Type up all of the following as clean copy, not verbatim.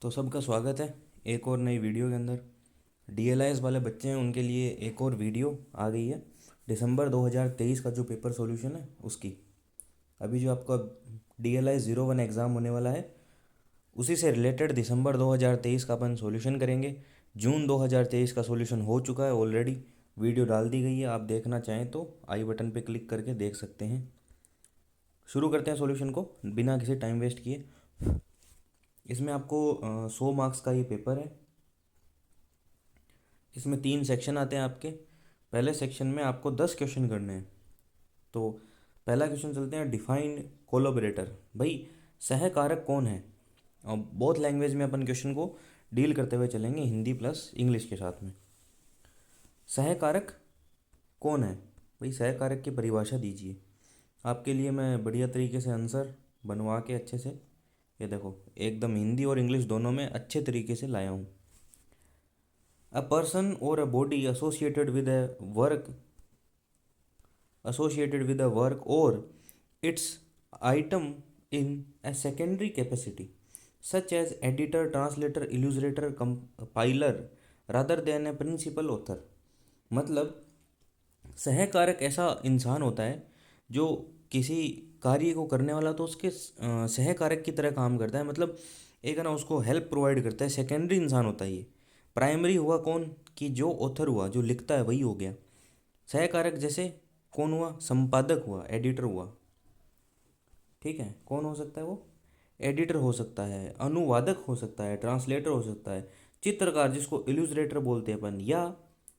तो सबका स्वागत है एक और नई वीडियो के अंदर। डीएलआईएस वाले बच्चे हैं उनके लिए एक और वीडियो आ गई है। दिसंबर 2023 का जो पेपर सॉल्यूशन है उसकी अभी जो आपका डीएलआईएस 01 एग्ज़ाम होने वाला है उसी से रिलेटेड दिसंबर 2023 का अपन सॉल्यूशन करेंगे। जून 2023 का सॉल्यूशन हो चुका है ऑलरेडी, वीडियो डाल दी गई है। आप देखना चाहें तो आई बटन पे क्लिक करके देख सकते हैं। शुरू करते हैं सॉल्यूशन को बिना किसी टाइम वेस्ट किए। इसमें आपको 100 मार्क्स का ये पेपर है। इसमें 3 सेक्शन आते हैं आपके। पहले सेक्शन में आपको 10 क्वेश्चन करने हैं। तो पहला क्वेश्चन चलते हैं, डिफाइन कोलोबरेटर। भाई सहकारक कौन है? और बहुत लैंग्वेज में अपन क्वेश्चन को डील करते हुए चलेंगे, हिंदी प्लस इंग्लिश के साथ में। सहकारक कौन है? भाई सहकारक की परिभाषा दीजिए। आपके लिए मैं बढ़िया तरीके से आंसर बनवा के अच्छे से, ये देखो एकदम हिंदी और इंग्लिश दोनों में अच्छे तरीके से लाया हूँ। A person or a body associated with a work or its item in a secondary capacity, such as editor, translator, illustrator, compiler, rather than a principal author। मतलब सहकारक ऐसा इंसान होता है जो किसी कार्य को करने वाला तो उसके सहकारक की तरह काम करता है। मतलब एक है ना, उसको हेल्प प्रोवाइड करता है। सेकेंडरी इंसान होता है ये। प्राइमरी हुआ कौन कि जो ऑथर हुआ, जो लिखता है, वही हो गया सहकारक। जैसे कौन हुआ? संपादक हुआ, एडिटर हुआ। ठीक है, कौन हो सकता है वो? एडिटर हो सकता है, अनुवादक हो सकता है, ट्रांसलेटर हो सकता है, चित्रकार जिसको इल्यूस्ट्रेटर बोलते हैं अपन, या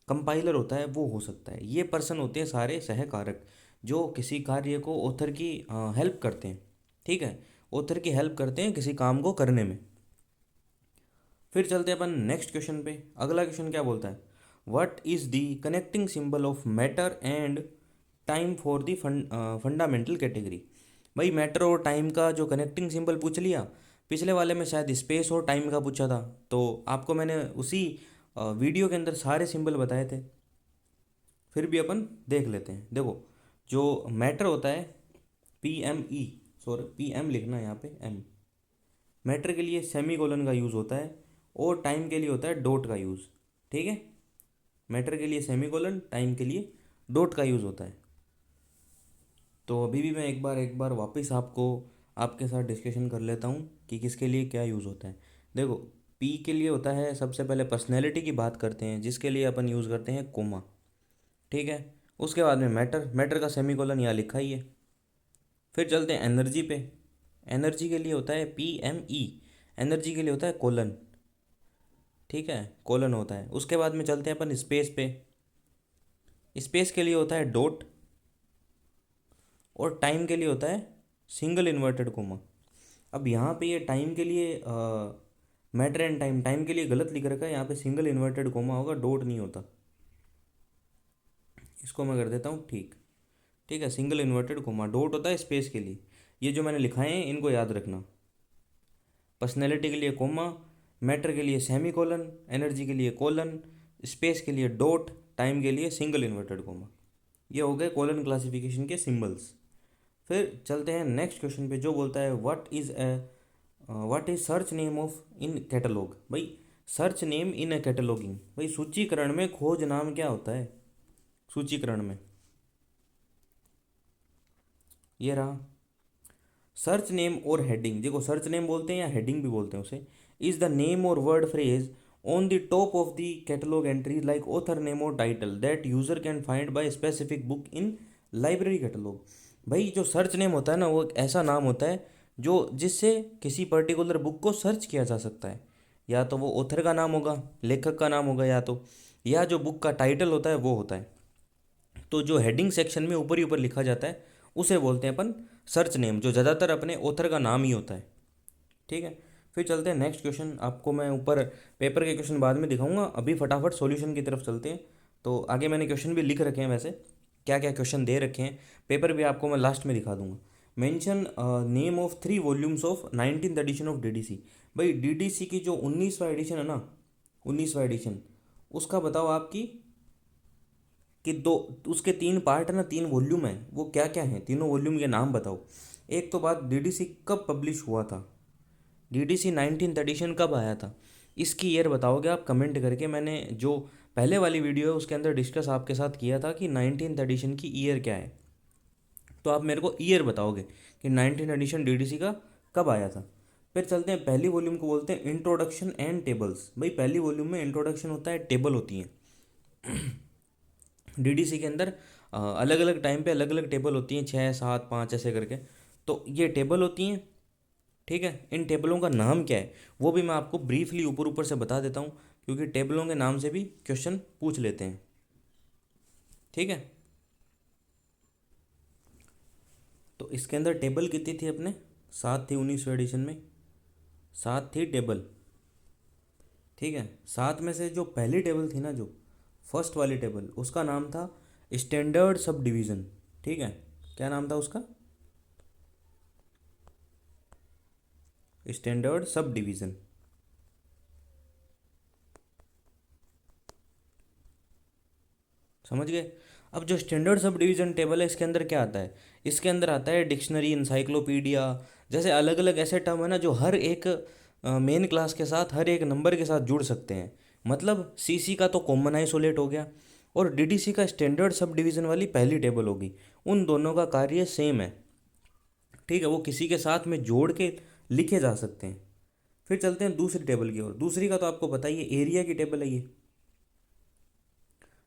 कंपाइलर होता है वो हो सकता है। ये पर्सन होते हैं सारे सहकारक जो किसी कार्य को ऑथर की हेल्प करते हैं। ठीक है, ऑथर की हेल्प करते हैं किसी काम को करने में। फिर चलते हैं अपन नेक्स्ट क्वेश्चन पे। अगला क्वेश्चन क्या बोलता है? What is the connecting symbol of matter and time for the fundamental category. भाई मैटर और टाइम का जो कनेक्टिंग सिंबल पूछ लिया। पिछले वाले में शायद स्पेस और टाइम का पूछा था, तो आपको मैंने उसी वीडियो के अंदर सारे सिंबल बताए थे। फिर भी अपन देख लेते हैं। देखो जो मैटर होता है, PME, सॉरी PM लिखना है यहाँ पे, M। मैटर के लिए सेमी कोलन का यूज़ होता है और टाइम के लिए होता है डॉट का यूज़। ठीक है, मैटर के लिए सेमी कोलन, टाइम के लिए डॉट का यूज़ होता है। तो अभी भी मैं एक बार वापस आपको आपके साथ डिस्कशन कर लेता हूँ कि किसके लिए क्या यूज़ होता है। देखो पी के लिए होता है, सबसे पहले पर्सनैलिटी की बात करते हैं जिसके लिए अपन यूज़ करते हैं कोमा। ठीक है, उसके बाद में मैटर, मैटर का सेमी कोलन यहाँ लिखा ही है। फिर चलते हैं एनर्जी पे। एनर्जी के लिए होता है PME, एनर्जी के लिए होता है कोलन। ठीक है, कोलन होता है। उसके बाद में चलते हैं अपन स्पेस पे। स्पेस के लिए होता है डॉट और टाइम के लिए होता है सिंगल इन्वर्टेड कोमा। अब यहाँ पे ये टाइम के लिए मैटर एंड टाइम, टाइम के लिए गलत लिख रखा है, यहाँ पे सिंगल इन्वर्टेड कोमा होगा, डॉट नहीं होता। इसको मैं कर देता हूँ ठीक। ठीक है, सिंगल इन्वर्टेड कोमा, डॉट होता है स्पेस के लिए। ये जो मैंने लिखाए हैं इनको याद रखना। पर्सनैलिटी के लिए कोमा, मैटर के लिए सेमी कोलन, एनर्जी के लिए कोलन, स्पेस के लिए डॉट, टाइम के लिए सिंगल इन्वर्टेड कोमा। ये हो गए कोलन क्लासिफिकेशन के सिंबल्स। फिर चलते हैं नेक्स्ट क्वेश्चन पे जो बोलता है what is search name of in catalogue. भाई search name in a cataloguing, भाई सूचीकरण में खोज नाम क्या होता है? सूचीकरण में ये रहा सर्च नेम और हेडिंग। देखो सर्च नेम बोलते हैं या हेडिंग भी बोलते हैं उसे, इज द नेम और word phrase on the top of the catalogue entry like author name और title that user can find by specific book in library catalogue. भाई जो सर्च नेम होता है ना, वो एक ऐसा नाम होता है जो जिससे किसी पर्टिकुलर बुक को सर्च किया जा सकता है। या तो वो ऑथर का नाम होगा, लेखक का नाम होगा, या जो बुक का टाइटल होता है वो होता है। तो जो हेडिंग सेक्शन में ऊपर ही ऊपर लिखा जाता है उसे बोलते हैं अपन सर्च नेम, जो ज़्यादातर अपने ऑथर का नाम ही होता है। ठीक है, फिर चलते हैं नेक्स्ट क्वेश्चन। आपको मैं ऊपर पेपर के क्वेश्चन बाद में दिखाऊंगा, अभी फटाफट सॉल्यूशन की तरफ चलते हैं। तो आगे मैंने क्वेश्चन भी लिख रखे हैं, वैसे क्या क्या क्वेश्चन दे रखे हैं, पेपर भी आपको मैं लास्ट में दिखा दूंगा। Mention name of 3 volumes of 19th edition of DDC। भाई DDC की जो 19वां एडिशन है ना, 19वां एडिशन, उसका बताओ आपकी कि दो, उसके 3 पार्ट है ना, 3 वॉल्यूम है, वो क्या क्या हैं? तीनों वॉल्यूम के नाम बताओ। एक तो बात DDC कब पब्लिश हुआ था, डीडीसी 19th एडिशन कब आया था, इसकी ईयर बताओगे आप कमेंट करके। मैंने जो पहले वाली वीडियो है उसके अंदर डिस्कस आपके साथ किया था कि 19th एडिशन की ईयर क्या है, तो आप मेरे को ईयर बताओगे कि 19th एडिशन डीडीसी का कब आया था। फिर चलते हैं पहली वॉल्यूम को बोलते हैं इंट्रोडक्शन एंड टेबल्स। भाई पहली वॉल्यूम में इंट्रोडक्शन होता है, टेबल होती है। डीडीसी के अंदर अलग अलग टाइम पे अलग अलग टेबल होती हैं, 6 7 5 ऐसे करके, तो ये टेबल होती हैं। ठीक है, इन टेबलों का नाम क्या है वो भी मैं आपको ब्रीफली ऊपर ऊपर से बता देता हूँ, क्योंकि टेबलों के नाम से भी क्वेश्चन पूछ लेते हैं। ठीक है, तो इसके अंदर टेबल कितनी थी अपने, 7 थी 19वीं एडिशन में, 7 थी टेबल। ठीक है, 7 में से जो पहली टेबल थी ना, जो फर्स्ट वाली टेबल, उसका नाम था स्टैंडर्ड सब डिवीज़न। ठीक है, क्या नाम था उसका, स्टैंडर्ड सब डिवीज़न। समझ गए। अब जो स्टैंडर्ड सब डिवीज़न टेबल है इसके अंदर क्या आता है, इसके अंदर आता है डिक्शनरी, इंसाइक्लोपीडिया, जैसे अलग अलग ऐसे टर्म है ना जो हर एक मेन क्लास के साथ हर एक नंबर के साथ जुड़ सकते हैं। मतलब सीसी का तो कॉमन आइसोलेट हो गया और डीडीसी का स्टैंडर्ड सब डिवीज़न वाली पहली टेबल होगी। उन दोनों का कार्य सेम है। ठीक है, वो किसी के साथ में जोड़ के लिखे जा सकते हैं। फिर चलते हैं दूसरी टेबल की ओर। दूसरी का तो आपको पता ही है, एरिया की टेबल है ये,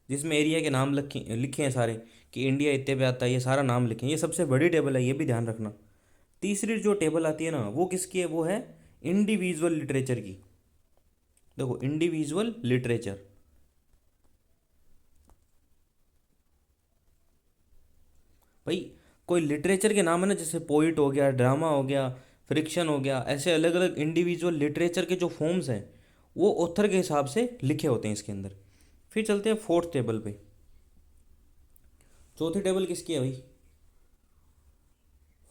जिसमें एरिया के नाम लिखे लिखे हैं सारे, कि इंडिया इतने पे आता है, ये सारा नाम लिखे हैं। ये सबसे बड़ी टेबल है, ये भी ध्यान रखना। तीसरी जो टेबल आती है ना, वो किसकी है, वो है इंडिविजुअल लिटरेचर की। देखो, इंडिविजुअल लिटरेचर, भाई कोई लिटरेचर के नाम है ना, जैसे पोइट हो गया, ड्रामा हो गया, फ्रिक्शन हो गया, ऐसे अलग अलग इंडिविजुअल लिटरेचर के जो फॉर्म्स हैं वो ऑथर के हिसाब से लिखे होते हैं इसके अंदर। फिर चलते हैं फोर्थ टेबल पे। चौथी टेबल किसकी है भाई,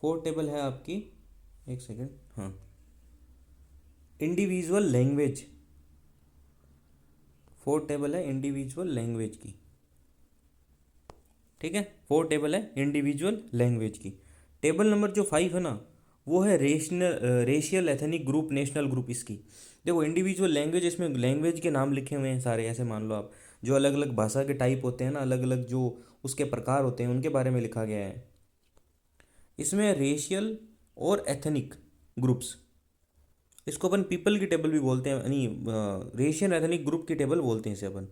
फोर्थ टेबल है आपकी, एक सेकेंड, हाँ, इंडिविजुअल लैंग्वेज। फोर्थ टेबल है इंडिविजुअल लैंग्वेज की। ठीक है, फोर्थ टेबल है इंडिविजुअल लैंग्वेज की। टेबल नंबर जो 5 है ना, वो है racial ethnic group, national group इसकी। देखो, इंडिविजुअल लैंग्वेज, इसमें लैंग्वेज के नाम लिखे हुए हैं सारे, ऐसे मान लो आप, जो अलग अलग भाषा के टाइप होते हैं ना, अलग अलग जो उसके प्रकार होते हैं उनके बारे में लिखा गया है। इसमें रेशियल और एथनिक ग्रुप्स, इसको अपन पीपल की टेबल भी बोलते हैं, नहीं, रेशियल एथनिक ग्रुप की टेबल बोलते हैं इसे अपन।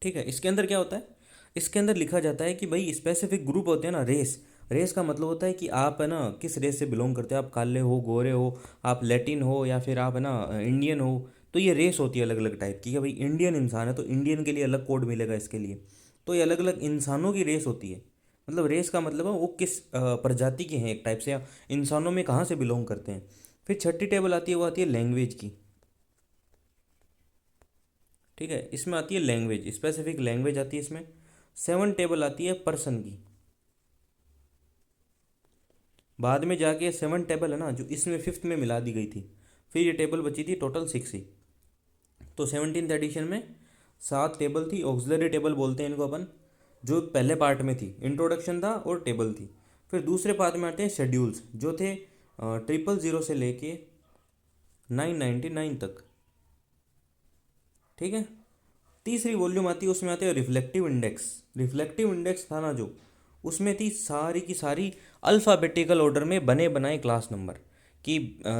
ठीक है, इसके अंदर क्या होता है, इसके अंदर लिखा जाता है कि भाई स्पेसिफिक ग्रुप होते हैं ना, रेस, रेस का मतलब होता है कि आप है ना किस रेस से बिलोंग करते हो, आप काले हो, गोरे हो, आप लैटिन हो, या फिर आप है ना इंडियन हो। तो ये रेस होती है अलग अलग टाइप की, कि भाई इंडियन इंसान है तो इंडियन के लिए अलग कोड मिलेगा इसके लिए। तो ये अलग अलग इंसानों की रेस होती है। मतलब रेस का मतलब है वो किस प्रजाति के हैं एक टाइप से, या इंसानों में कहाँ से बिलोंग करते हैं। फिर छठी टेबल आती है, वो आती है लैंग्वेज की। ठीक है, इसमें आती है लैंग्वेज, स्पेसिफिक लैंग्वेज आती है इसमें। 7 टेबल आती है पर्सन की। बाद में जाके 7 टेबल है ना, जो इसमें फिफ्थ में मिला दी गई थी, फिर ये टेबल बची थी टोटल 6 ही। तो 17th एडिशन में 7 टेबल थी, ऑक्सिलरी टेबल बोलते हैं इनको अपन। जो पहले पार्ट में थी, इंट्रोडक्शन था और टेबल थी। फिर दूसरे पार्ट में आते हैं शेड्यूल्स, जो थे 000 से लेके 999 तक। ठीक है, तीसरी वॉल्यूम आती है, उसमें आते हैं रिफ्लेक्टिव इंडेक्स। रिफ्लेक्टिव इंडेक्स था ना जो, उसमें थी सारी की सारी अल्फ़ाबेटिकल ऑर्डर में बने बनाए क्लास नंबर, कि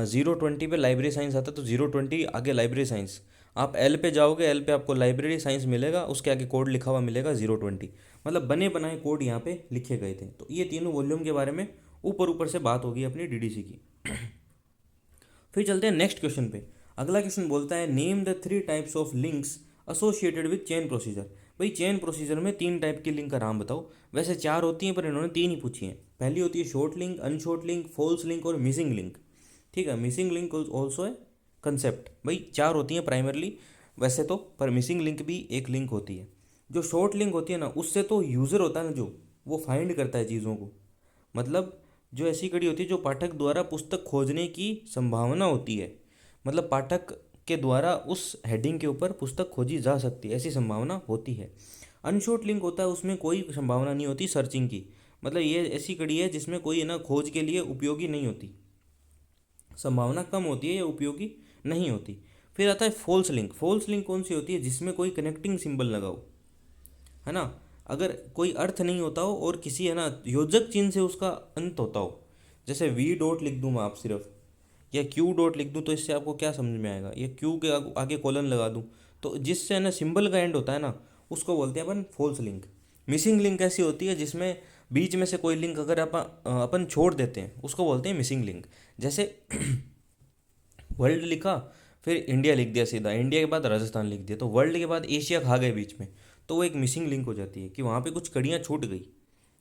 020 पे लाइब्रेरी साइंस आता, तो 020 आगे लाइब्रेरी साइंस। आप एल पे जाओगे, एल पे आपको लाइब्रेरी साइंस मिलेगा, उसके आगे कोड लिखा हुआ मिलेगा 020। मतलब बने बनाए कोड यहाँ पे लिखे गए थे। तो ये तीनों वॉल्यूम के बारे में ऊपर ऊपर से बात होगी अपनी डीडीसी की। फिर चलते हैं नेक्स्ट क्वेश्चन पे। अगला क्वेश्चन बोलता है, name the 3 types of links associated with chain procedure. भाई चेन प्रोसीजर में 3 टाइप की लिंक का नाम बताओ। वैसे 4 होती हैं पर इन्होंने 3 ही पूछी हैं। पहली होती है short link, unshort link, false link और मिसिंग लिंक। ठीक है, मिसिंग लिंक ऑल्सो है कंसेप्ट। भाई 4 होती हैं प्राइमरली वैसे तो, पर मिसिंग लिंक भी एक लिंक होती है। जो शॉर्ट लिंक होती है ना, उससे तो यूज़र होता है ना जो, वो फाइंड करता है चीज़ों को। मतलब जो ऐसी कड़ी होती है जो पाठक द्वारा पुस्तक खोजने की संभावना होती है, मतलब पाठक के द्वारा उस हेडिंग के ऊपर पुस्तक खोजी जा सकती है, ऐसी संभावना होती है। अनशॉर्ट लिंक होता है, उसमें कोई संभावना नहीं होती सर्चिंग की। मतलब ये ऐसी कड़ी है जिसमें कोई है ना खोज के लिए उपयोगी नहीं होती। संभावना कम होती है या उपयोगी नहीं होती। फिर आता है फॉल्स लिंक। फॉल्स लिंक कौन सी होती है? जिसमें कोई कनेक्टिंग सिंबल लगा हो, है ना, अगर कोई अर्थ नहीं होता हो और किसी, है ना, योजक चिन्ह से उसका अंत होता हो। जैसे वी डॉट लिख दूँ मैं आप सिर्फ, या क्यू डॉट लिख दूँ, तो इससे आपको क्या समझ में आएगा? या क्यू के आगे कॉलन लगा दूँ, तो जिससे, है ना, सिंबल का एंड होता है ना, उसको बोलते हैं अपन फॉल्स लिंक। मिसिंग लिंक ऐसी होती है जिसमें बीच में से कोई लिंक अगर अपन छोड़ देते हैं, उसको बोलते हैं मिसिंग लिंक। जैसे वर्ल्ड लिखा, फिर इंडिया लिख दिया सीधा, इंडिया के बाद राजस्थान लिख दिया, तो वर्ल्ड के बाद एशिया खा गए बीच में, तो वो एक मिसिंग लिंक हो जाती है कि वहाँ पे कुछ कड़ियाँ छूट गई।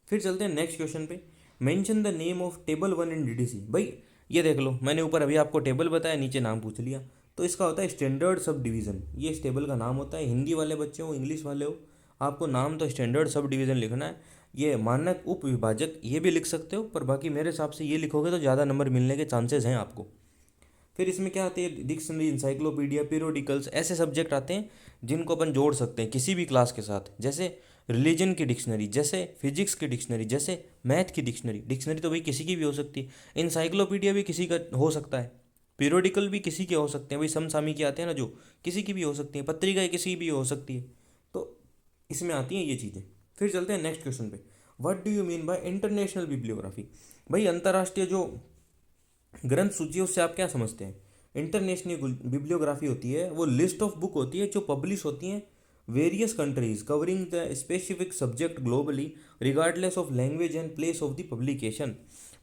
फिर चलते हैं नेक्स्ट क्वेश्चन पे। Mention the name of table 1 in DDC. भाई ये देख लो, मैंने ऊपर अभी आपको टेबल बताया, नीचे नाम पूछ लिया, तो इसका होता है स्टैंडर्ड सब डिवीज़न। ये इस टेबल का नाम होता है। हिंदी वाले बच्चे हो, इंग्लिश वाले हो, आपको नाम तो स्टैंडर्ड सब डिवीज़न लिखना है। ये मानक उप विभाजक ये भी लिख सकते हो, पर बाकी मेरे हिसाब से ये लिखोगे तो ज़्यादा नंबर मिलने के चांसेस हैं आपको। फिर इसमें क्या आते हैं? डिक्शनरी, इंसाइक्लोपीडिया, पीरियोडिकल्स, ऐसे सब्जेक्ट आते हैं जिनको अपन जोड़ सकते हैं किसी भी क्लास के साथ। जैसे रिलीजन की डिक्शनरी, जैसे फिजिक्स की डिक्शनरी, जैसे मैथ की डिक्शनरी। डिक्शनरी तो भाई किसी की भी हो सकती है। इंसाइक्लोपीडिया भी किसी का हो सकता है। पीरियोडिकल भी किसी के हो सकते हैं, भाई समसामयिकी आते हैं ना जो, किसी की भी हो सकती है। पत्रिकाएँ किसी की भी हो सकती है। तो इसमें आती हैं ये चीज़ें। फिर चलते हैं नेक्स्ट क्वेश्चन पे। What do you mean bye international bibliography? भाई अंतर्राष्ट्रीय जो ग्रंथ सूची है उससे आप क्या समझते हैं? इंटरनेशनल बिब्लियोग्राफी होती है वो लिस्ट ऑफ बुक होती है जो पब्लिश होती हैं various countries covering the specific subject globally regardless of language and place of the publication.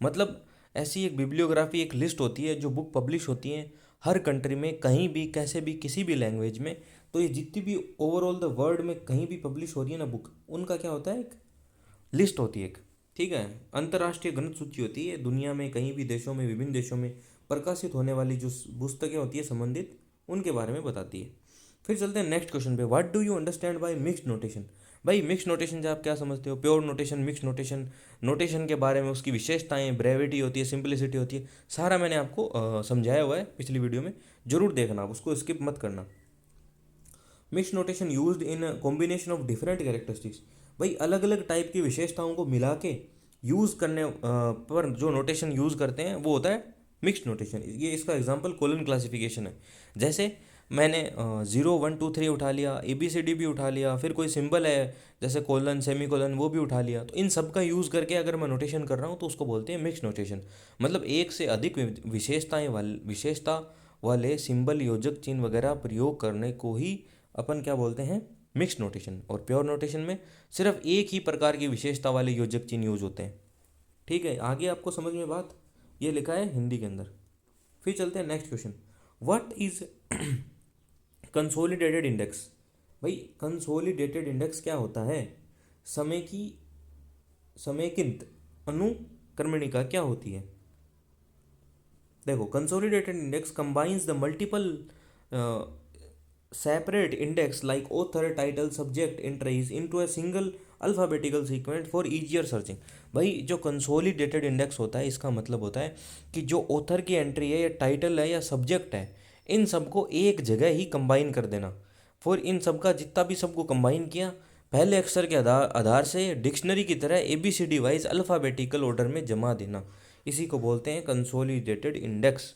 मतलब ऐसी एक बिब्लियोग्राफी, एक लिस्ट होती है जो बुक पब्लिश होती हैं हर कंट्री में, कहीं भी, कैसे भी, किसी भी लैंग्वेज में। तो ये जितनी भी ओवरऑल द वर्ल्ड में कहीं भी पब्लिश हो रही है ना बुक, उनका क्या होता है? एक लिस्ट होती है एक। ठीक है, अंतर्राष्ट्रीय ग्रंथ सूची होती है दुनिया में कहीं भी देशों में, विभिन्न देशों में प्रकाशित होने वाली जो पुस्तकें होती है संबंधित, उनके बारे में बताती है। फिर चलते हैं नेक्स्ट क्वेश्चन पे। What do you understand by mixed notation? भाई मिक्स नोटेशन से आप क्या समझते हो? Pure notation, mix notation, notation के बारे में, उसकी विशेषताएं, ब्रेविटी होती है, सिंपलिसिटी होती है, सारा मैंने आपको समझाया हुआ है पिछली वीडियो में। जरूर देखना, आप उसको स्किप मत करना। Mix notation used in combination of different characteristics. भाई अलग अलग टाइप की विशेषताओं को मिला के यूज़ करने पर जो नोटेशन यूज़ करते हैं वो होता है मिक्स नोटेशन। ये इसका एग्जांपल कोलन क्लासिफिकेशन है। जैसे मैंने 0 1 2 3 उठा लिया, ABCD भी उठा लिया, फिर कोई सिंबल है जैसे कोलन, सेमी कोलन, वो भी उठा लिया, तो इन सब का यूज़ करके अगर मैं नोटेशन कर रहा हूँ तो उसको बोलते हैं मिक्स नोटेशन। मतलब एक से अधिक विशेषता वाले सिंबल, योजक चिन्ह वगैरह प्रयोग करने को ही अपन क्या बोलते हैं? Mix notation. और प्योर नोटेशन में सिर्फ एक ही प्रकार की विशेषता वाले योजक चिन्ह यूज होते हैं। ठीक है, आगे आपको समझ में बात? ये लिखा है हिंदी के अंदर। फिर चलते हैं next question. What is consolidated index? भाई कंसोलिडेटेड इंडेक्स क्या होता है? समय की समेकित अनुक्रमणिका क्या होती है? देखो, consolidated index combines the multiple separate index like author, title, subject entries into a single alphabetical sequence for easier searching. भाई जो कंसोलिडेटेड इंडेक्स होता है इसका मतलब होता है कि जो ऑथर की एंट्री है, या टाइटल है, या सब्जेक्ट है, इन सबको एक जगह ही कंबाइन कर देना। फिर इन सब का जितना भी सबको कंबाइन किया, पहले अक्षर के आधार से डिक्शनरी की तरह ABCD वाइज अल्फ़ाबेटिकल ऑर्डर में जमा देना, इसी को बोलते हैं कंसोलिडेटेड इंडेक्स।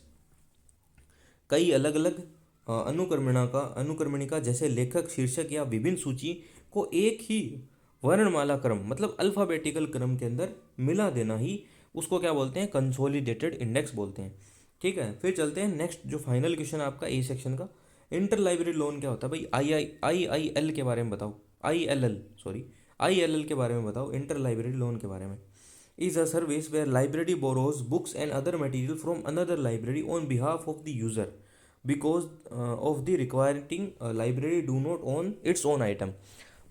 कई अलग अलग अनुक्रमणिका जैसे लेखक, शीर्षक या विभिन्न सूची को एक ही वर्णमाला क्रम, मतलब अल्फ़ाबेटिकल क्रम के अंदर मिला देना ही उसको क्या बोलते हैं? कंसोलिडेटेड इंडेक्स बोलते हैं। ठीक है, फिर चलते हैं नेक्स्ट जो फाइनल क्वेश्चन आपका ए सेक्शन का। इंटर लाइब्रेरी लोन क्या होता है? भाई IIL के बारे में बताओ। ILL के बारे में बताओ, इंटर लाइब्रेरी लोन के बारे में। Is a service where library borrows books and other material from another library on behalf of the user because of the requiring library do not own its own item.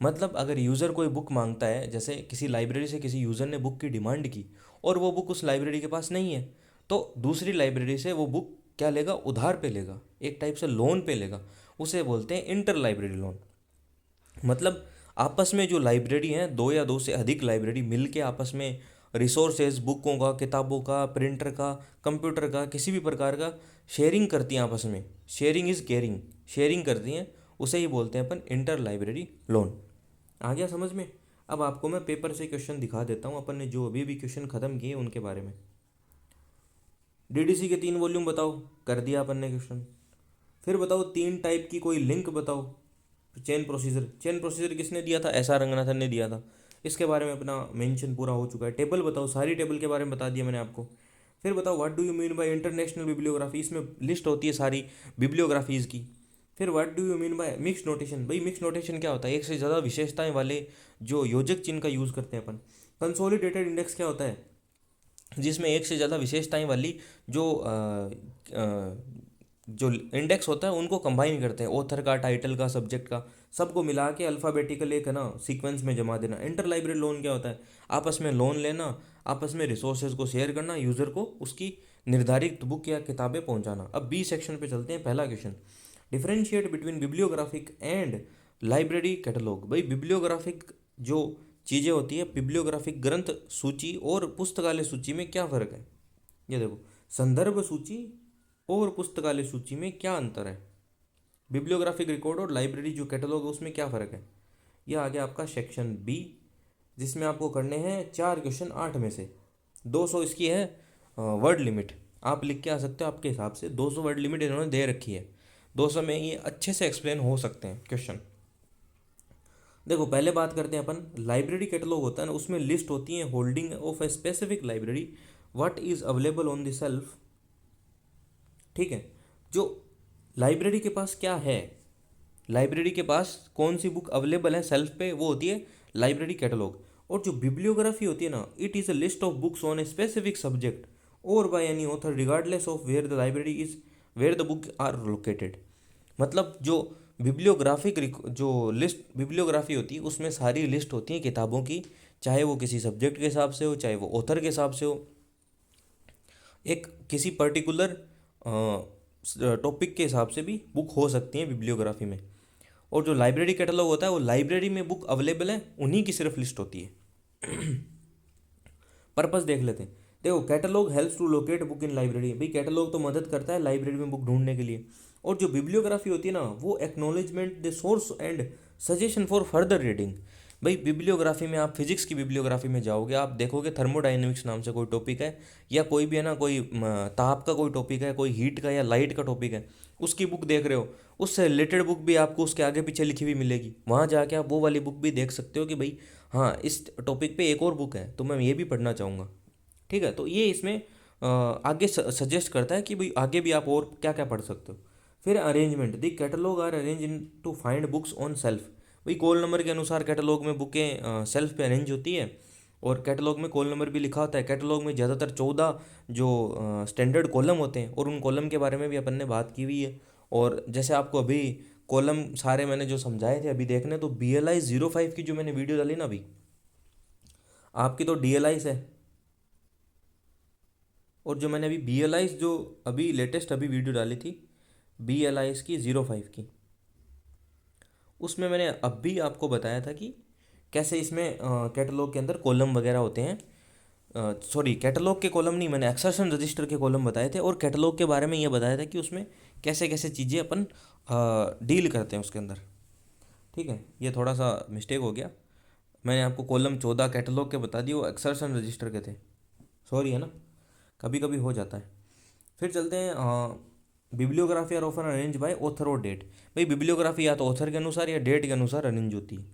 मतलब अगर user कोई book मांगता है, जैसे किसी library से किसी user ने बुक की डिमांड की और वो बुक उस लाइब्रेरी के पास नहीं है, तो दूसरी लाइब्रेरी से वो बुक क्या लेगा? उधार पे लेगा, एक टाइप से लोन पे लेगा। उसे बोलते हैं इंटर लाइब्रेरी लोन। मतलब आपस में जो लाइब्रेरी हैं, दो या दो से अधिक लाइब्रेरी मिल के आपस में रिसोर्सेज, बुकों का, किताबों का, प्रिंटर का, कंप्यूटर का, किसी भी प्रकार का शेयरिंग करती हैं आपस में। शेयरिंग इज़ केयरिंग, शेयरिंग करती हैं, उसे ही बोलते हैं अपन इंटर लाइब्रेरी लोन। आ गया समझ में? अब आपको मैं पेपर से क्वेश्चन दिखा देता हूँ अपन ने जो अभी भी क्वेश्चन ख़त्म किए उनके बारे में। डीडीसी के 3 वॉल्यूम बताओ, कर दिया अपन ने क्वेश्चन। फिर बताओ 3 टाइप की कोई लिंक बताओ। चेन प्रोसीजर किसने दिया था, एस आर रंगनाथन ने दिया था। इसके बारे में अपना मेंशन पूरा हो चुका है। टेबल बताओ, सारी टेबल के बारे में बता दिया मैंने आपको। फिर बताओ what do you mean bye international bibliography, इसमें लिस्ट होती है सारी बिब्लियोग्राफीज़ की। फिर what do you mean by mix notation, भाई मिक्स नोटेशन क्या होता है, एक से ज़्यादा विशेषताएं वाले जो योजक चिन्ह का यूज़ करते हैं अपन। कंसोलिडेटेड इंडेक्स क्या होता है, जिसमें एक से ज़्यादा विशेषताएं वाली जो जो इंडेक्स होता है उनको कंबाइन करते हैं, ऑथर का, टाइटल का, सब्जेक्ट का, सबको मिला के अल्फ़ाबेटिकल एक है ना सीक्वेंस में जमा देना। इंटर लाइब्रेरी लोन क्या होता है, आपस में लोन लेना, आपस में रिसोर्सेज को शेयर करना, यूज़र को उसकी निर्धारित बुक या किताबें पहुंचाना। अब बी सेक्शन पे चलते हैं। पहला question, differentiate between bibliographic and library catalogue. भाई बिब्लियोग्राफिक जो चीज़ें होती है, बिब्लियोग्राफिक ग्रंथ सूची और पुस्तकालय सूची में क्या फ़र्क है। ये देखो, संदर्भ सूची और पुस्तकालय सूची में क्या अंतर है, बिब्लियोग्राफिक रिकॉर्ड और लाइब्रेरी जो कैटलॉग है उसमें क्या फ़र्क है। यह आ गया आपका सेक्शन बी, जिसमें आपको करने हैं 4 क्वेश्चन 8 में से। 200 इसकी है वर्ड लिमिट, आप लिख के आ सकते हो आपके हिसाब से। 200 वर्ड लिमिट इन्होंने दे रखी है, 200 में ये अच्छे से एक्सप्लेन हो सकते हैं क्वेश्चन। देखो पहले बात करते हैं अपन, लाइब्रेरी कैटलॉग होता है ना, उसमें लिस्ट होती है holding of a specific library, what is available on the self. ठीक है, जो लाइब्रेरी के पास क्या है, लाइब्रेरी के पास कौन सी बुक अवेलेबल है सेल्फ पे, वो होती है लाइब्रेरी कैटलॉग। और जो बिब्लियोग्राफी होती है ना, it is a list of books on a specific subject और by any author regardless of where the library is, where the book are located. मतलब जो जो लिस्ट बिब्लियोग्राफी होती है उसमें सारी लिस्ट होती है किताबों की, चाहे वो किसी सब्जेक्ट के हिसाब से हो, चाहे वो ऑथर के हिसाब से हो, एक किसी पर्टिकुलर टॉपिक के हिसाब से भी बुक हो सकती हैं बिब्लियोग्राफी में। और जो लाइब्रेरी कैटलॉग होता है वो लाइब्रेरी में बुक अवेलेबल है उन्हीं की सिर्फ लिस्ट होती है। पर्पस देख लेते हैं। देखो, catalogue helps to locate book in library, भाई कैटलॉग तो मदद करता है लाइब्रेरी में बुक ढूंढने के लिए। और जो बिब्लियोग्राफी होती है ना, वो acknowledgement the source and suggestion for further reading. भाई बिब्लियोग्राफी में आप फिजिक्स की बिब्लियोग्राफी में जाओगे, आप देखोगे थर्मोडाइनमिक्स नाम से कोई टॉपिक है, या कोई भी है ना, कोई ताप का कोई टॉपिक है, कोई हीट का या लाइट का टॉपिक है, उसकी बुक देख रहे हो, उससे रिलेटेड बुक भी आपको उसके आगे पीछे लिखी हुई मिलेगी। वहाँ जाके आप वो वाली बुक भी देख सकते हो कि भाई हाँ, इस टॉपिक पे एक और बुक है तो मैं ये भी पढ़ना चाहूँगा। ठीक है, तो ये इसमें आगे सजेस्ट करता है कि भाई आगे भी आप और क्या क्या पढ़ सकते हो। फिर arrangement, the catalogue are arrange in to find books on shelf. भाई कॉल नंबर के अनुसार कैटलॉग में बुकें सेल्फ पे अरेंज होती है, और कैटलॉग में कॉल नंबर भी लिखा होता है। कैटलॉग में ज़्यादातर 14 जो स्टैंडर्ड कॉलम होते हैं, और उन कॉलम के बारे में भी अपन ने बात की हुई है। और जैसे आपको अभी कॉलम सारे मैंने जो समझाए थे अभी देखने, तो BLI 05 की जो मैंने वीडियो डाली ना अभी, आपकी तो DLI है, और जो मैंने अभी BLI जो अभी लेटेस्ट अभी वीडियो डाली थी BLI की 05 की, उसमें मैंने अब भी आपको बताया था कि कैसे इसमें कैटलॉग के अंदर कॉलम वगैरह होते हैं। सॉरी, कैटलॉग के कॉलम नहीं, मैंने एक्सर्शन रजिस्टर के कॉलम बताए थे, और कैटलॉग के बारे में ये बताया था कि उसमें कैसे कैसे चीज़ें अपन डील करते हैं उसके अंदर। ठीक है, ये थोड़ा सा मिस्टेक हो गया, मैंने आपको कॉलम 14 कैटलॉग के बता दिए, वो एक्सर्शन रजिस्टर के थे, सॉरी है ना, कभी कभी हो जाता है। फिर चलते हैं bibliography are often arrange by author और डेट। भाई बिब्लियोग्राफी या तो ऑथर के अनुसार या डेट के अनुसार अरेंज होती है।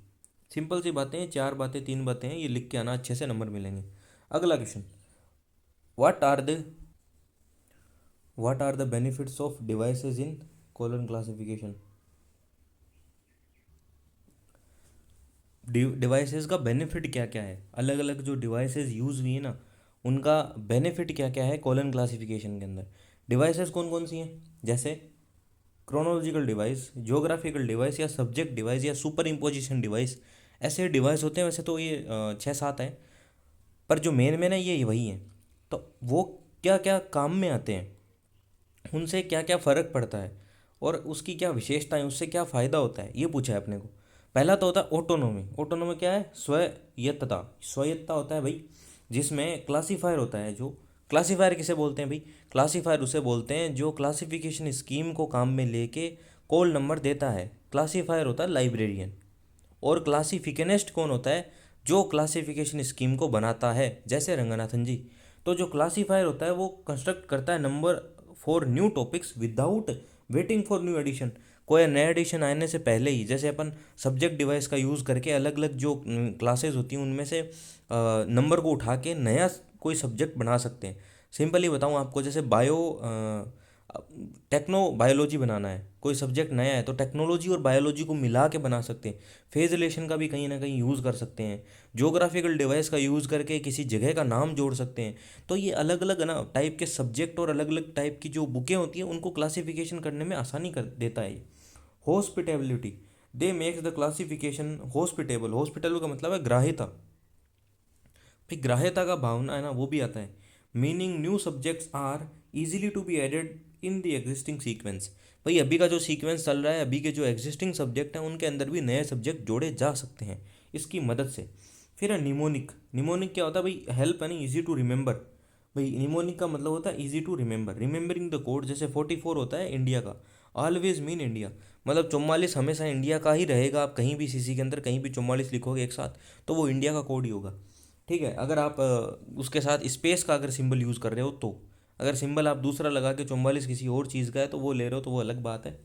सिंपल सी बातें हैं, 4 बातें 3 बातें हैं, ये लिख के आना, अच्छे से नंबर मिलेंगे। अगला question, what are the what are the benefits of devices in colon classification. Devices का बेनिफिट क्या क्या है, अलग अलग जो डिवाइसेस यूज़ हुई है ना, उनका बेनिफिट क्या क्या है कॉलन क्लासिफिकेशन के अंदर। डिवाइसेस कौन कौन सी हैं, जैसे क्रोनोलॉजिकल डिवाइस, ज्योग्राफिकल डिवाइस, या सब्जेक्ट डिवाइस, या सुपर इम्पोजिशन डिवाइस, ऐसे डिवाइस होते हैं। वैसे तो ये 6-7 हैं, पर जो मेन मेन है ये वही हैं। तो वो क्या क्या काम में आते हैं, उनसे क्या क्या फ़र्क पड़ता है, और उसकी क्या विशेषताएं, उससे क्या फ़ायदा होता है, ये पूछा है अपने को। पहला तो होता है ऑटोनोमी। ऑटोनोमी क्या है, स्वायत्तता। स्वायत्तता होता है भाई जिसमें क्लासीफायर होता है। जो क्लासीफायर किसे बोलते हैं भाई, क्लासीफायर उसे बोलते हैं जो क्लासिफिकेशन स्कीम को काम में लेके कॉल नंबर देता है। क्लासीफायर होता है लाइब्रेरियन। और क्लासिफिकेनिस्ट कौन होता है, जो क्लासिफिकेशन स्कीम को बनाता है, जैसे रंगनाथन जी। तो जो क्लासीफायर होता है वो कंस्ट्रक्ट करता है number for new topics without waiting for new edition. कोई नया एडिशन आने से पहले ही, जैसे अपन सब्जेक्ट डिवाइस का यूज़ करके अलग अलग जो क्लासेस होती हैं उनमें से नंबर को उठा के नया कोई सब्जेक्ट बना सकते हैं। सिंपली बताऊँ आपको, जैसे टेक्नो बायोलॉजी बनाना है, कोई सब्जेक्ट नया है तो टेक्नोलॉजी और बायोलॉजी को मिला के बना सकते हैं। फेज रिलेशन का भी कहीं ना कहीं यूज़ कर सकते हैं। ज्योग्राफिकल डिवाइस का यूज़ करके किसी जगह का नाम जोड़ सकते हैं। तो ये अलग अलग ना टाइप के सब्जेक्ट और अलग अलग टाइप की जो बुकें होती हैं उनको क्लासिफिकेशन करने में आसानी कर देता है। Hospitability, they makes the classification hospitable. Hospitable का मतलब है ग्राह्यता। फिर ग्राह्यता का भावना है ना, वो भी आता है। Meaning new subjects are easily to be added in the existing sequence. भाई अभी का जो सीक्वेंस चल रहा है, अभी के जो एग्जिस्टिंग सब्जेक्ट हैं उनके अंदर भी नए सब्जेक्ट जोड़े जा सकते हैं इसकी मदद से। फिर है निमोनिक। निमोनिक क्या होता है भाई? हेल्प है ना, ईजी टू रिमेंबर। भाई निमोनिक का मतलब होता है easy to remember, remembering the code. जैसे 44 होता है इंडिया का, ऑलवेज मीन इंडिया, मतलब 44 हमेशा इंडिया का ही रहेगा। आप कहीं भी सीसी के अंदर कहीं भी 44 लिखोगे एक साथ तो वो इंडिया का कोड ही होगा। ठीक है, अगर आप उसके साथ स्पेस का अगर सिंबल यूज़ कर रहे हो तो, अगर सिंबल आप दूसरा लगा के 44 किसी और चीज़ का है तो वो ले रहे हो तो वो अलग बात है।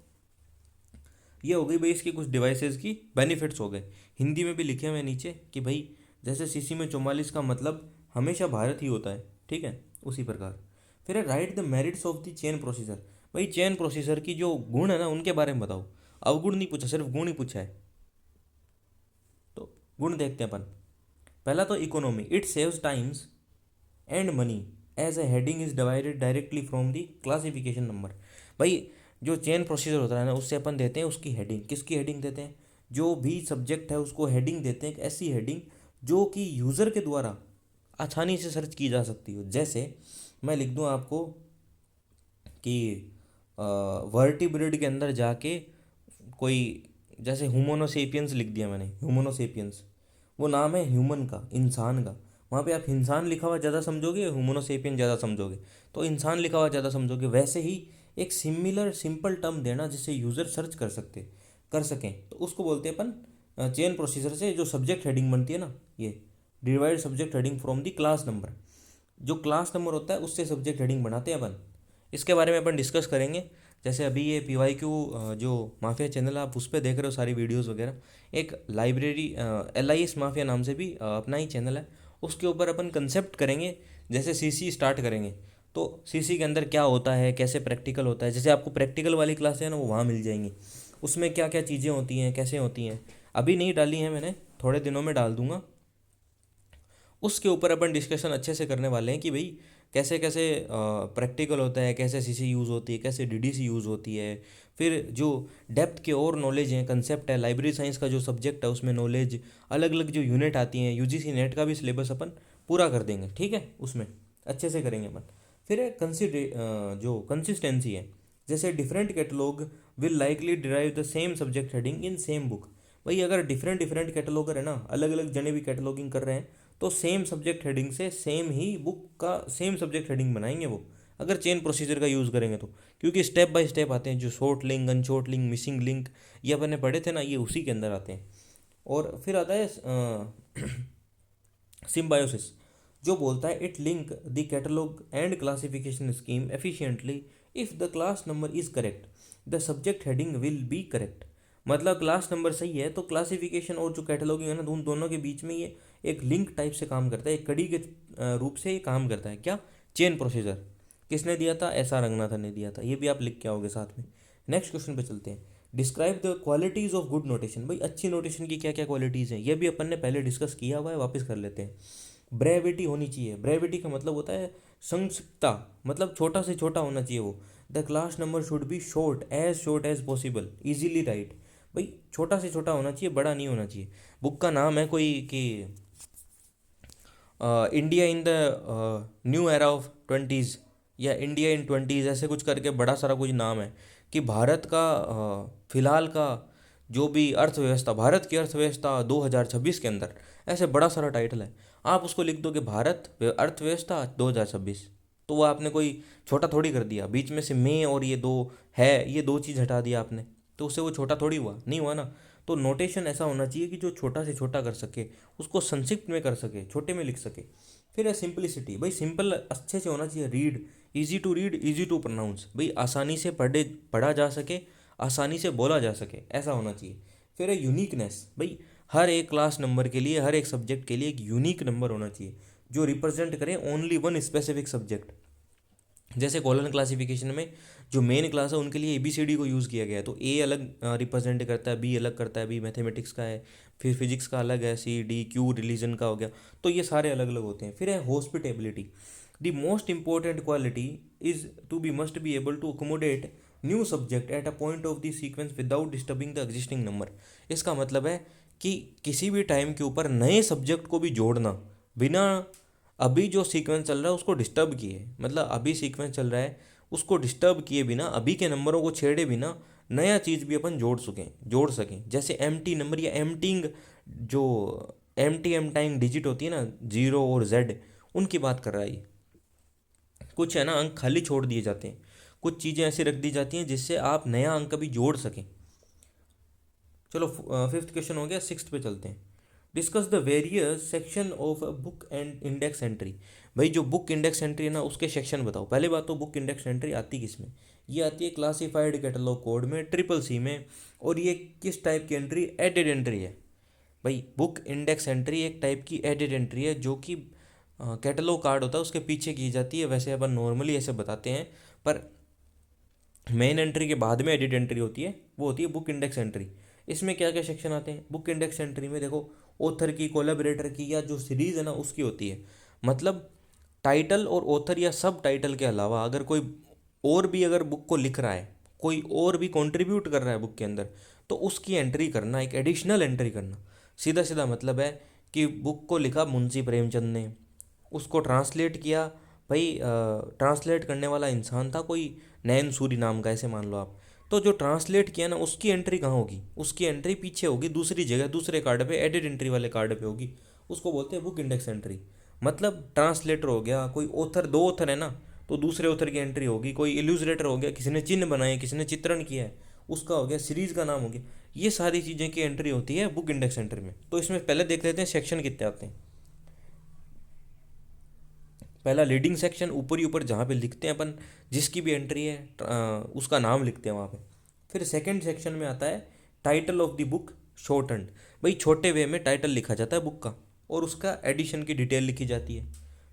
ये हो गई भाई इसकी कुछ डिवाइसेस की बेनिफिट्स हो गए। हिंदी में भी लिखे हुए हैं नीचे कि भाई जैसे सीसी में 44 का मतलब हमेशा भारत ही होता है, ठीक है, उसी प्रकार। फिर है right the merits of the chain procedure. भाई चेन प्रोसीजर की जो गुण है ना उनके बारे में बताओ। अवगुण नहीं पूछा, सिर्फ गुण ही पूछा है। तो गुण देखते हैं अपन। पहला तो economy, it saves times and money as a heading is divided directly from the classification number. भाई जो चेन प्रोसीजर होता है ना उससे अपन देते हैं उसकी हेडिंग। किसकी हेडिंग देते हैं? जो भी सब्जेक्ट है उसको हेडिंग देते हैं, एक ऐसी हेडिंग जो कि यूज़र के द्वारा आसानी से सर्च की जा सकती हो। जैसे मैं लिख दूँ आपको कि वर्टिब्रेड के अंदर जाके कोई, जैसे ह्यूमनोसेपियंस लिख दिया मैंने, ह्यूमनोसेपियंस, वो नाम है ह्यूमन का, इंसान का। वहाँ पे आप इंसान लिखा हुआ ज़्यादा समझोगे या ह्यूमनोसेपियन ज़्यादा समझोगे? तो इंसान लिखा हुआ ज़्यादा समझोगे। वैसे ही एक सिमिलर सिंपल टर्म देना जिससे यूज़र सर्च कर सकें, तो उसको बोलते हैं अपन चेन प्रोसीजर से जो सब्जेक्ट हेडिंग बनती है ना, ये divide subject heading from the class number. जो क्लास नंबर होता है उससे सब्जेक्ट हेडिंग बनाते हैं अपन। इसके बारे में अपन डिस्कस करेंगे। जैसे अभी ये PYQ जो माफिया चैनल है आप उस पर देख रहे हो सारी वीडियोस वगैरह, एक लाइब्रेरी LIS माफिया नाम से भी अपना ही चैनल है, उसके ऊपर अपन कंसेप्ट करेंगे। जैसे CC स्टार्ट करेंगे तो CC के अंदर क्या होता है, कैसे प्रैक्टिकल होता है, जैसे आपको प्रैक्टिकल वाली क्लासें हैं ना वो वहाँ मिल जाएंगी। उसमें क्या क्या चीज़ें होती हैं, कैसे होती हैं, अभी नहीं डाली हैं मैंने, थोड़े दिनों में डाल दूंगा। उसके ऊपर अपन डिस्कशन अच्छे से करने वाले हैं कि भाई कैसे कैसे प्रैक्टिकल होता है, कैसे CC यूज़ होती है, कैसे DDC यूज़ होती है। फिर जो डेप्थ के और नॉलेज हैं, कंसेप्ट है, लाइब्रेरी साइंस का जो सब्जेक्ट है उसमें नॉलेज, अलग अलग जो यूनिट आती हैं, UGC नेट का भी सिलेबस अपन पूरा कर देंगे, ठीक है, उसमें अच्छे से करेंगे अपन। फिर है जो कंसिस्टेंसी है, जैसे different catalogue will likely derive the same subject heading in same book. भाई अगर डिफरेंट डिफरेंट कैटलॉगर है ना, अलग अलग जने भी कैटलॉगिंग कर रहे हैं तो सेम सब्जेक्ट हेडिंग से सेम ही बुक का सेम सब्जेक्ट हेडिंग बनाएंगे वो, अगर चेन प्रोसीजर का यूज़ करेंगे तो। क्योंकि स्टेप बाय स्टेप आते हैं, जो short link, unshort link, missing link, ये अपन ने पढ़े थे ना, ये उसी के अंदर आते हैं। और फिर आता है सिम्बायोसिस, जो बोलता है it link the catalogue and classification scheme efficiently. If the class number is correct the subject heading will be correct. मतलब क्लास नंबर सही है तो क्लासिफिकेशन और जो कैटलॉगिंग है ना, उन दोनों के बीच में ये एक लिंक टाइप से काम करता है, एक कड़ी के रूप से ये काम करता है। क्या? Chain procedure. किसने दिया था? SR रंगनाथन ने दिया था। ये भी आप लिख के आओगे साथ में। नेक्स्ट क्वेश्चन पे चलते हैं। Describe the qualities of good notation. भाई अच्छी नोटेशन की क्या क्या क्वालिटीज़ हैं, ये भी अपन ने पहले डिस्कस किया हुआ है, वापस कर लेते हैं। ब्रेविटी होनी चाहिए। ब्रेविटी का मतलब होता है संक्षिप्तता, मतलब छोटा से छोटा होना चाहिए वो। The class number should be short as possible, easily write. भाई छोटा से छोटा होना चाहिए, बड़ा नहीं होना चाहिए। बुक का नाम है कोई कि India in the new era of twenties या इंडिया इन ट्वेंटीज़, ऐसे कुछ करके बड़ा सारा कुछ नाम है कि भारत का फिलहाल का जो भी अर्थव्यवस्था, भारत की अर्थव्यवस्था 2026 के अंदर, ऐसे बड़ा सारा टाइटल है। आप उसको लिख दो कि भारत अर्थव्यवस्था 2026, तो वो आपने कोई छोटा थोड़ी कर दिया। बीच में से में और ये दो है, ये दो चीज़ हटा दिया आपने, तो उससे वो छोटा थोड़ी हुआ, नहीं हुआ ना। तो नोटेशन ऐसा होना चाहिए कि जो छोटा से छोटा कर सके, उसको संक्षिप्त में कर सके, छोटे में लिख सके। फिर है सिंपलिसिटी, भाई सिंपल अच्छे से होना चाहिए, रीड इजी टू प्रोनाउंस, भाई आसानी से पढ़ा जा सके, आसानी से बोला जा सके, ऐसा होना चाहिए। फिर है यूनिकनेस, भाई हर एक क्लास नंबर के लिए, हर एक सब्जेक्ट के लिए एक यूनिक नंबर होना चाहिए जो रिप्रेजेंट करे ओनली वन स्पेसिफिक सब्जेक्ट। जैसे कॉलन क्लासिफिकेशन में जो मेन क्लास है उनके लिए एबीसीडी को यूज़ किया गया है, तो ए अलग रिप्रेजेंट करता है, बी अलग करता है, बी मैथमेटिक्स का है, फिर फिजिक्स का अलग है, सी डी क्यू रिलीजन का हो गया, तो ये सारे अलग अलग होते हैं। फिर है hospitability, the most important quality is to be must be able to accommodate new subject at a point of the sequence without disturbing the existing number. इसका मतलब है कि किसी भी टाइम के ऊपर नए सब्जेक्ट को भी जोड़ना बिना अभी जो सीक्वेंस चल रहा है उसको डिस्टर्ब किए, मतलब अभी सीक्वेंस चल रहा है उसको डिस्टर्ब किए बिना, अभी के नंबरों को छेड़े बिना नया चीज़ भी अपन जोड़ सकें। जैसे एम टी नंबर या एमटिंग, जो एम टाइम डिजिट होती है ना, जीरो और जेड, उनकी बात कर रहा है ये। कुछ है ना अंक खाली छोड़ दिए जाते हैं, कुछ चीज़ें ऐसी रख दी जाती हैं जिससे आप नया अंक भी जोड़ सकें। चलो फिफ्थ क्वेश्चन हो गया, सिक्स्थ पे चलते हैं। Discuss the various section of a book and index entry. भाई जो बुक इंडेक्स एंट्री है ना उसके सेक्शन बताओ। पहले बात तो बुक इंडेक्स एंट्री आती किस में, ये आती है क्लासिफाइड कैटलॉग कोड में, ट्रिपल सी में। और ये किस टाइप की एंट्री, एडेड एंट्री है। भाई बुक इंडेक्स एंट्री एक टाइप की एडेड एंट्री है जो कि कैटलॉग कार्ड होता है उसके पीछे की जाती है। वैसे अपन नॉर्मली ऐसे बताते हैं, पर मेन एंट्री के बाद में एडिट एंट्री होती है, वो होती है बुक इंडेक्स एंट्री। इसमें क्या क्या सेक्शन आते हैं बुक इंडेक्स एंट्री में, देखो ऑथर की, कोलैबोरेटर की, या जो सीरीज़ है ना उसकी होती है। मतलब टाइटल और ऑथर या सब टाइटल के अलावा अगर कोई और भी अगर बुक को लिख रहा है, कोई और भी कंट्रीब्यूट कर रहा है बुक के अंदर, तो उसकी एंट्री करना, एक एडिशनल एंट्री करना। सीधा सीधा मतलब है कि बुक को लिखा मुंशी प्रेमचंद ने, उसको ट्रांसलेट किया, भाई ट्रांसलेट करने वाला इंसान था कोई नैन सूरी नाम का, ऐसे मान लो आप। तो जो ट्रांसलेट किया ना उसकी एंट्री कहाँ होगी, उसकी एंट्री पीछे होगी दूसरी जगह, दूसरे कार्ड पे, एडिट एंट्री वाले कार्ड पे होगी। उसको बोलते हैं बुक इंडेक्स एंट्री। मतलब ट्रांसलेटर हो गया, कोई ऑथर, दो ऑथर है ना, तो दूसरे ऑथर की एंट्री होगी। कोई इल्यूस्ट्रेटर हो गया, किसी ने चिन्ह बनाए, किसी ने चित्रण किया है, उसका हो गया, सीरीज़ का नाम हो गया। ये सारी चीज़ें की एंट्री होती है बुक इंडेक्स एंट्री में। तो इसमें पहले देख लेते हैं सेक्शन कितने आते हैं। पहला लीडिंग सेक्शन, ऊपर ही ऊपर जहाँ पे लिखते हैं अपन, जिसकी भी एंट्री है उसका नाम लिखते हैं वहाँ पे। फिर सेकंड सेक्शन में आता है title of the book shortened. भाई छोटे वे में टाइटल लिखा जाता है बुक का और उसका एडिशन की डिटेल लिखी जाती है।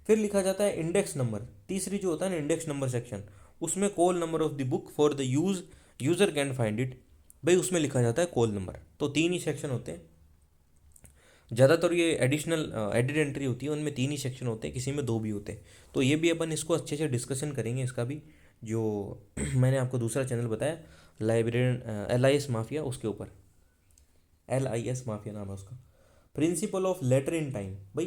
फिर लिखा जाता है इंडेक्स नंबर, तीसरी जो होता है ना इंडेक्स नंबर सेक्शन, उसमें call number of the book for the user can find it. भाई उसमें लिखा जाता है कॉल नंबर। तो तीन ही सेक्शन होते हैं। ज़्यादातर ये एडिशनल एडिट एंट्री होती है उनमें तीन ही सेक्शन होते हैं, किसी में दो भी होते हैं। तो ये भी अपन इसको अच्छे से डिस्कशन करेंगे, इसका भी जो मैंने आपको दूसरा चैनल बताया, लाइब्रेरियन LIS माफिया, उसके ऊपर, LIS माफिया नाम है उसका। Principle of later in time, भाई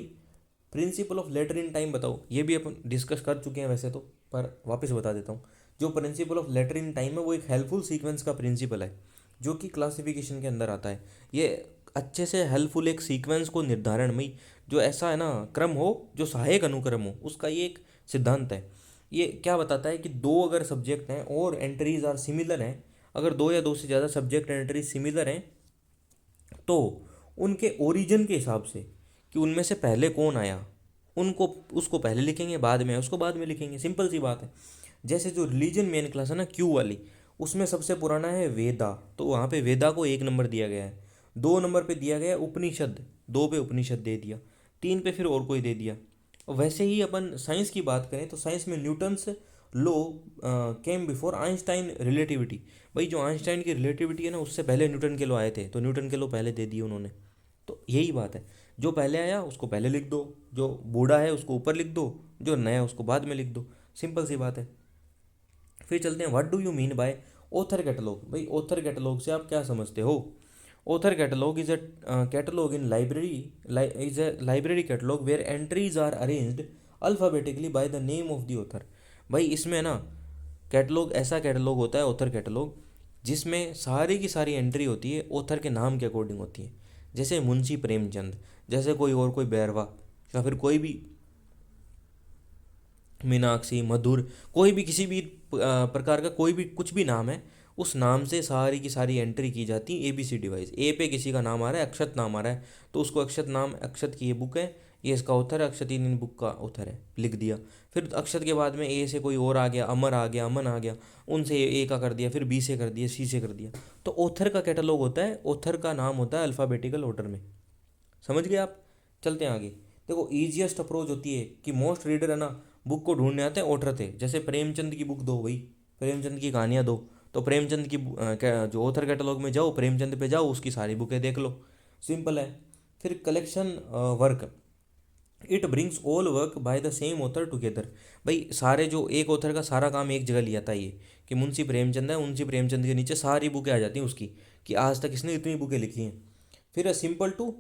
principle of later in time बताओ। ये भी अपन डिस्कस कर चुके हैं वैसे तो, पर वापस बता देता हूँ। जो principle of later in time है वो एक हेल्पफुल सीक्वेंस का प्रिंसिपल है जो कि क्लासिफिकेशन के अंदर आता है। ये अच्छे से हेल्पफुल एक सीक्वेंस को निर्धारण में, जो ऐसा है ना क्रम हो जो सहायक अनुक्रम हो, उसका ये एक सिद्धांत है। ये क्या बताता है कि दो अगर सब्जेक्ट हैं और एंट्रीज आर सिमिलर हैं, अगर दो या दो से ज़्यादा सब्जेक्ट एंट्रीज सिमिलर हैं, तो उनके ओरिजिन के हिसाब से कि उनमें से पहले कौन आया, उनको उसको पहले लिखेंगे, बाद में उसको बाद में लिखेंगे। सिंपल सी बात है। जैसे जो रिलीजन मेन क्लास है ना क्यू वाली, उसमें सबसे पुराना है वेदा, तो वहाँ पे वेदा को 1 नंबर दिया गया है। 2 नंबर पे दिया गया है उपनिषद, 2 पे उपनिषद दे दिया, 3 पे फिर और कोई दे दिया। और वैसे ही अपन साइंस की बात करें तो साइंस में न्यूटन्स लो केम बिफोर आइंस्टाइन रिलेटिविटी। भाई जो आइंस्टाइन की रिलेटिविटी है ना उससे पहले न्यूटन के लो आए थे, तो न्यूटन के लो पहले दे दिए उन्होंने। तो यही बात है, जो पहले आया उसको पहले लिख दो, जो बूढ़ा है उसको ऊपर लिख दो, जो नया उसको बाद में लिख दो। सिंपल सी बात है। फिर चलते हैं, what do you mean by author catalogue. भाई ऑथर कैटलॉग से आप क्या समझते हो। Author catalogue is a catalogue in library, is a library catalogue where entries are arranged alphabetically by the name of the author. भाई इसमें ना catalogue, ऐसा कैटलॉग होता है ऑथर कैटलॉग जिसमें सारी की सारी एंट्री होती है ऑथर के नाम के अकॉर्डिंग होती है। जैसे मुंशी प्रेमचंद, जैसे कोई और कोई बैरवा, या फिर कोई भी मीनाक्षी, मधुर, कोई भी किसी भी प्रकार का कोई भी कुछ भी नाम है, उस नाम से सारी की सारी एंट्री की जाती है ABC डिवाइस। ए पे किसी का नाम आ रहा है, अक्षत नाम आ रहा है, तो उसको अक्षत नाम, अक्षत की ये बुक है, ये इसका ऑथर है, अक्षत इन बुक का ऑथर है, लिख दिया। फिर अक्षत के बाद में ए से कोई और आ गया, अमर आ गया, अमन आ गया, उनसे ए का कर दिया, फिर बी से कर दिया, सी से कर दिया। तो ऑथर का कैटलॉग होता है, ऑथर का नाम होता है अल्फ़ाबेटिकल ऑर्डर में। समझ गए आप? चलते हैं आगे। देखो ईजिएस्ट अप्रोच होती है कि मोस्ट रीडर है ना बुक को ढूंढने आते हैं ऑथर थे। जैसे प्रेमचंद की बुक दो भाई, प्रेमचंद की कहानियाँ दो, तो प्रेमचंद की जो ऑथर कैटलॉग में जाओ, प्रेमचंद पे जाओ, उसकी सारी बुकें देख लो, सिंपल है। फिर collection work, it brings all work by the same author together. भाई सारे जो एक ऑथर का सारा काम एक जगह लिया था, ये कि मुंशी प्रेमचंद है, मुंशी प्रेमचंद के नीचे सारी बुकें आ जाती हैं उसकी, कि आज तक इसने इतनी बुकें लिखी हैं। फिर सिंपल टू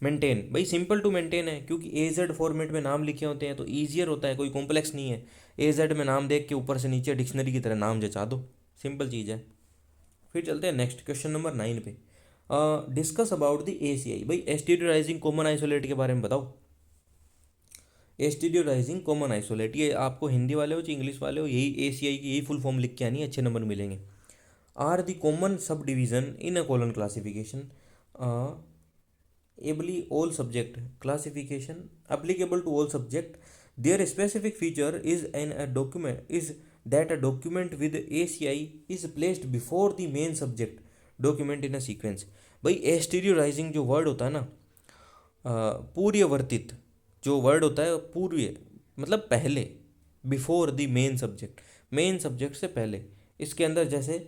मेंटेन, भाई सिंपल टू मेंटेन है, क्योंकि एजेड फॉर्मेट में नाम लिखे होते हैं तो ईजियर होता है, कोई कॉम्प्लेक्स नहीं है। एजेड में नाम देख के ऊपर से नीचे डिक्शनरी की तरह नाम जचा दो, सिंपल चीज़ है। फिर चलते हैं नेक्स्ट क्वेश्चन नंबर 9 पे। Discuss about the ACI। भाई एस्टीरियोडाइजिंग कॉमन आइसोलेट के बारे में बताओ। एस्टीरियोडाइजिंग कॉमन आइसोलेट, ये आपको हिंदी वाले हो चाहे इंग्लिश वाले हो, यही ACI की यही फुल फॉर्म लिख के आनी है, अच्छे नंबर मिलेंगे। Are the common subdivision in a colon classification ably all subject classification applicable to all subject. Their specific feature is that a document with ACI is placed before the main subject document in a sequence. भाई एस्टीरियोराइजिंग जो word होता है ना, पूर्यवर्तित जो word होता है, पूर्व मतलब पहले, before the main subject, main subject से पहले, इसके अंदर जैसे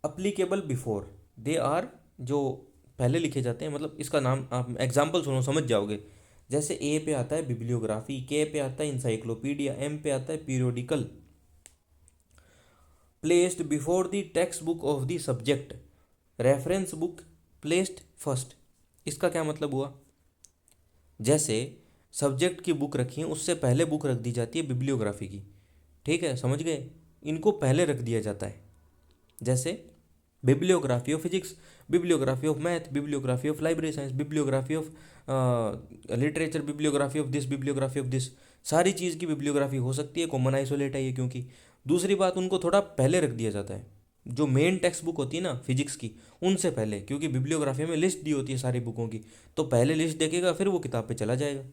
अप्लीकेबल बिफोर, दे आर जो पहले लिखे जाते हैं, मतलब इसका नाम आप एग्जाम्पल सुनो समझ जाओगे। जैसे ए पे आता है बिब्लियोग्राफी, के पे आता है इंसाइक्लोपीडिया, एम पे आता है periodical. Placed before the text book of the subject, reference book placed first. इसका क्या मतलब हुआ? जैसे सब्जेक्ट की बुक रखी है, उससे पहले बुक रख दी जाती है बिब्लियोग्राफी की, ठीक है, समझ गए? इनको पहले रख दिया जाता है। जैसे bibliography of physics, bibliography of math, bibliography of library science, bibliography of literature, bibliography of this, bibliography of this, सारी चीज़ की बिब्लियोग्राफी हो सकती है, कॉमन आइसोलेट है ये। क्योंकि दूसरी बात, उनको थोड़ा पहले रख दिया जाता है, जो मेन टेक्स्ट बुक होती है ना फिजिक्स की, उनसे पहले, क्योंकि बिब्लियोग्राफी में लिस्ट दी होती है सारी बुकों की, तो पहले लिस्ट देखेगा फिर वो किताब पे चला जाएगा।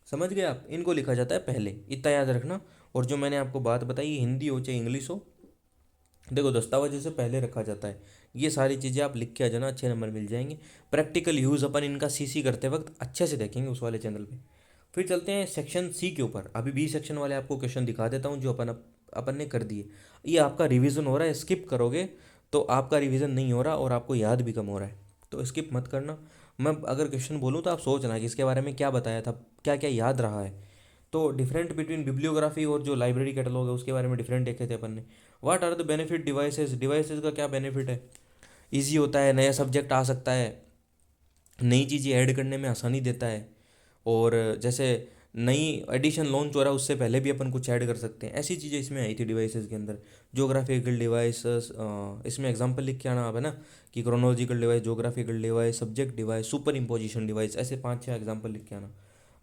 समझ गए आप? इनको लिखा जाता है पहले, इतना याद रखना। और जो मैंने आपको बात बताई, हिंदी हो चाहे इंग्लिश हो, देखो दस्तावेज से पहले रखा जाता है। ये सारी चीज़ें आप लिख के आ जाना, अच्छे नंबर मिल जाएंगे। प्रैक्टिकल यूज़ अपन इनका CC करते वक्त अच्छे से देखेंगे उस वाले चैनल पे। फिर चलते हैं सेक्शन C के ऊपर। अभी B सेक्शन वाले आपको क्वेश्चन दिखा देता हूँ जो अपन ने कर दिए। ये आपका रिवीजन हो रहा है, स्किप करोगे तो आपका रिवीजन नहीं हो रहा और आपको याद भी कम हो रहा है, तो स्किप मत करना। मैं अगर क्वेश्चन बोलूँ तो आप सोचना कि इसके बारे में क्या बताया था, क्या क्या याद रहा है। तो डिफरेंट बिटवीन बिब्लियोग्राफी और जो लाइब्रेरी कैटलॉग है उसके बारे में डिफरेंट देखे थे अपन ने। What are the benefit devices, devices का क्या बेनिफिट है? इजी होता है, नया सब्जेक्ट आ सकता है, नई चीज़ें ऐड करने में आसानी देता है, और जैसे नई एडिशन लॉन्च हो रहा है उससे पहले भी अपन कुछ ऐड कर सकते हैं, ऐसी चीज़ें इसमें आई थी डिवाइसेस के अंदर। जोग्राफिकल डिवाइसेस, इसमें एग्जांपल लिख के आना आप, है ना, कि chronological device, geographical device, subject device, super imposition device, ऐसे 5-6 एग्जांपल लिख के आना।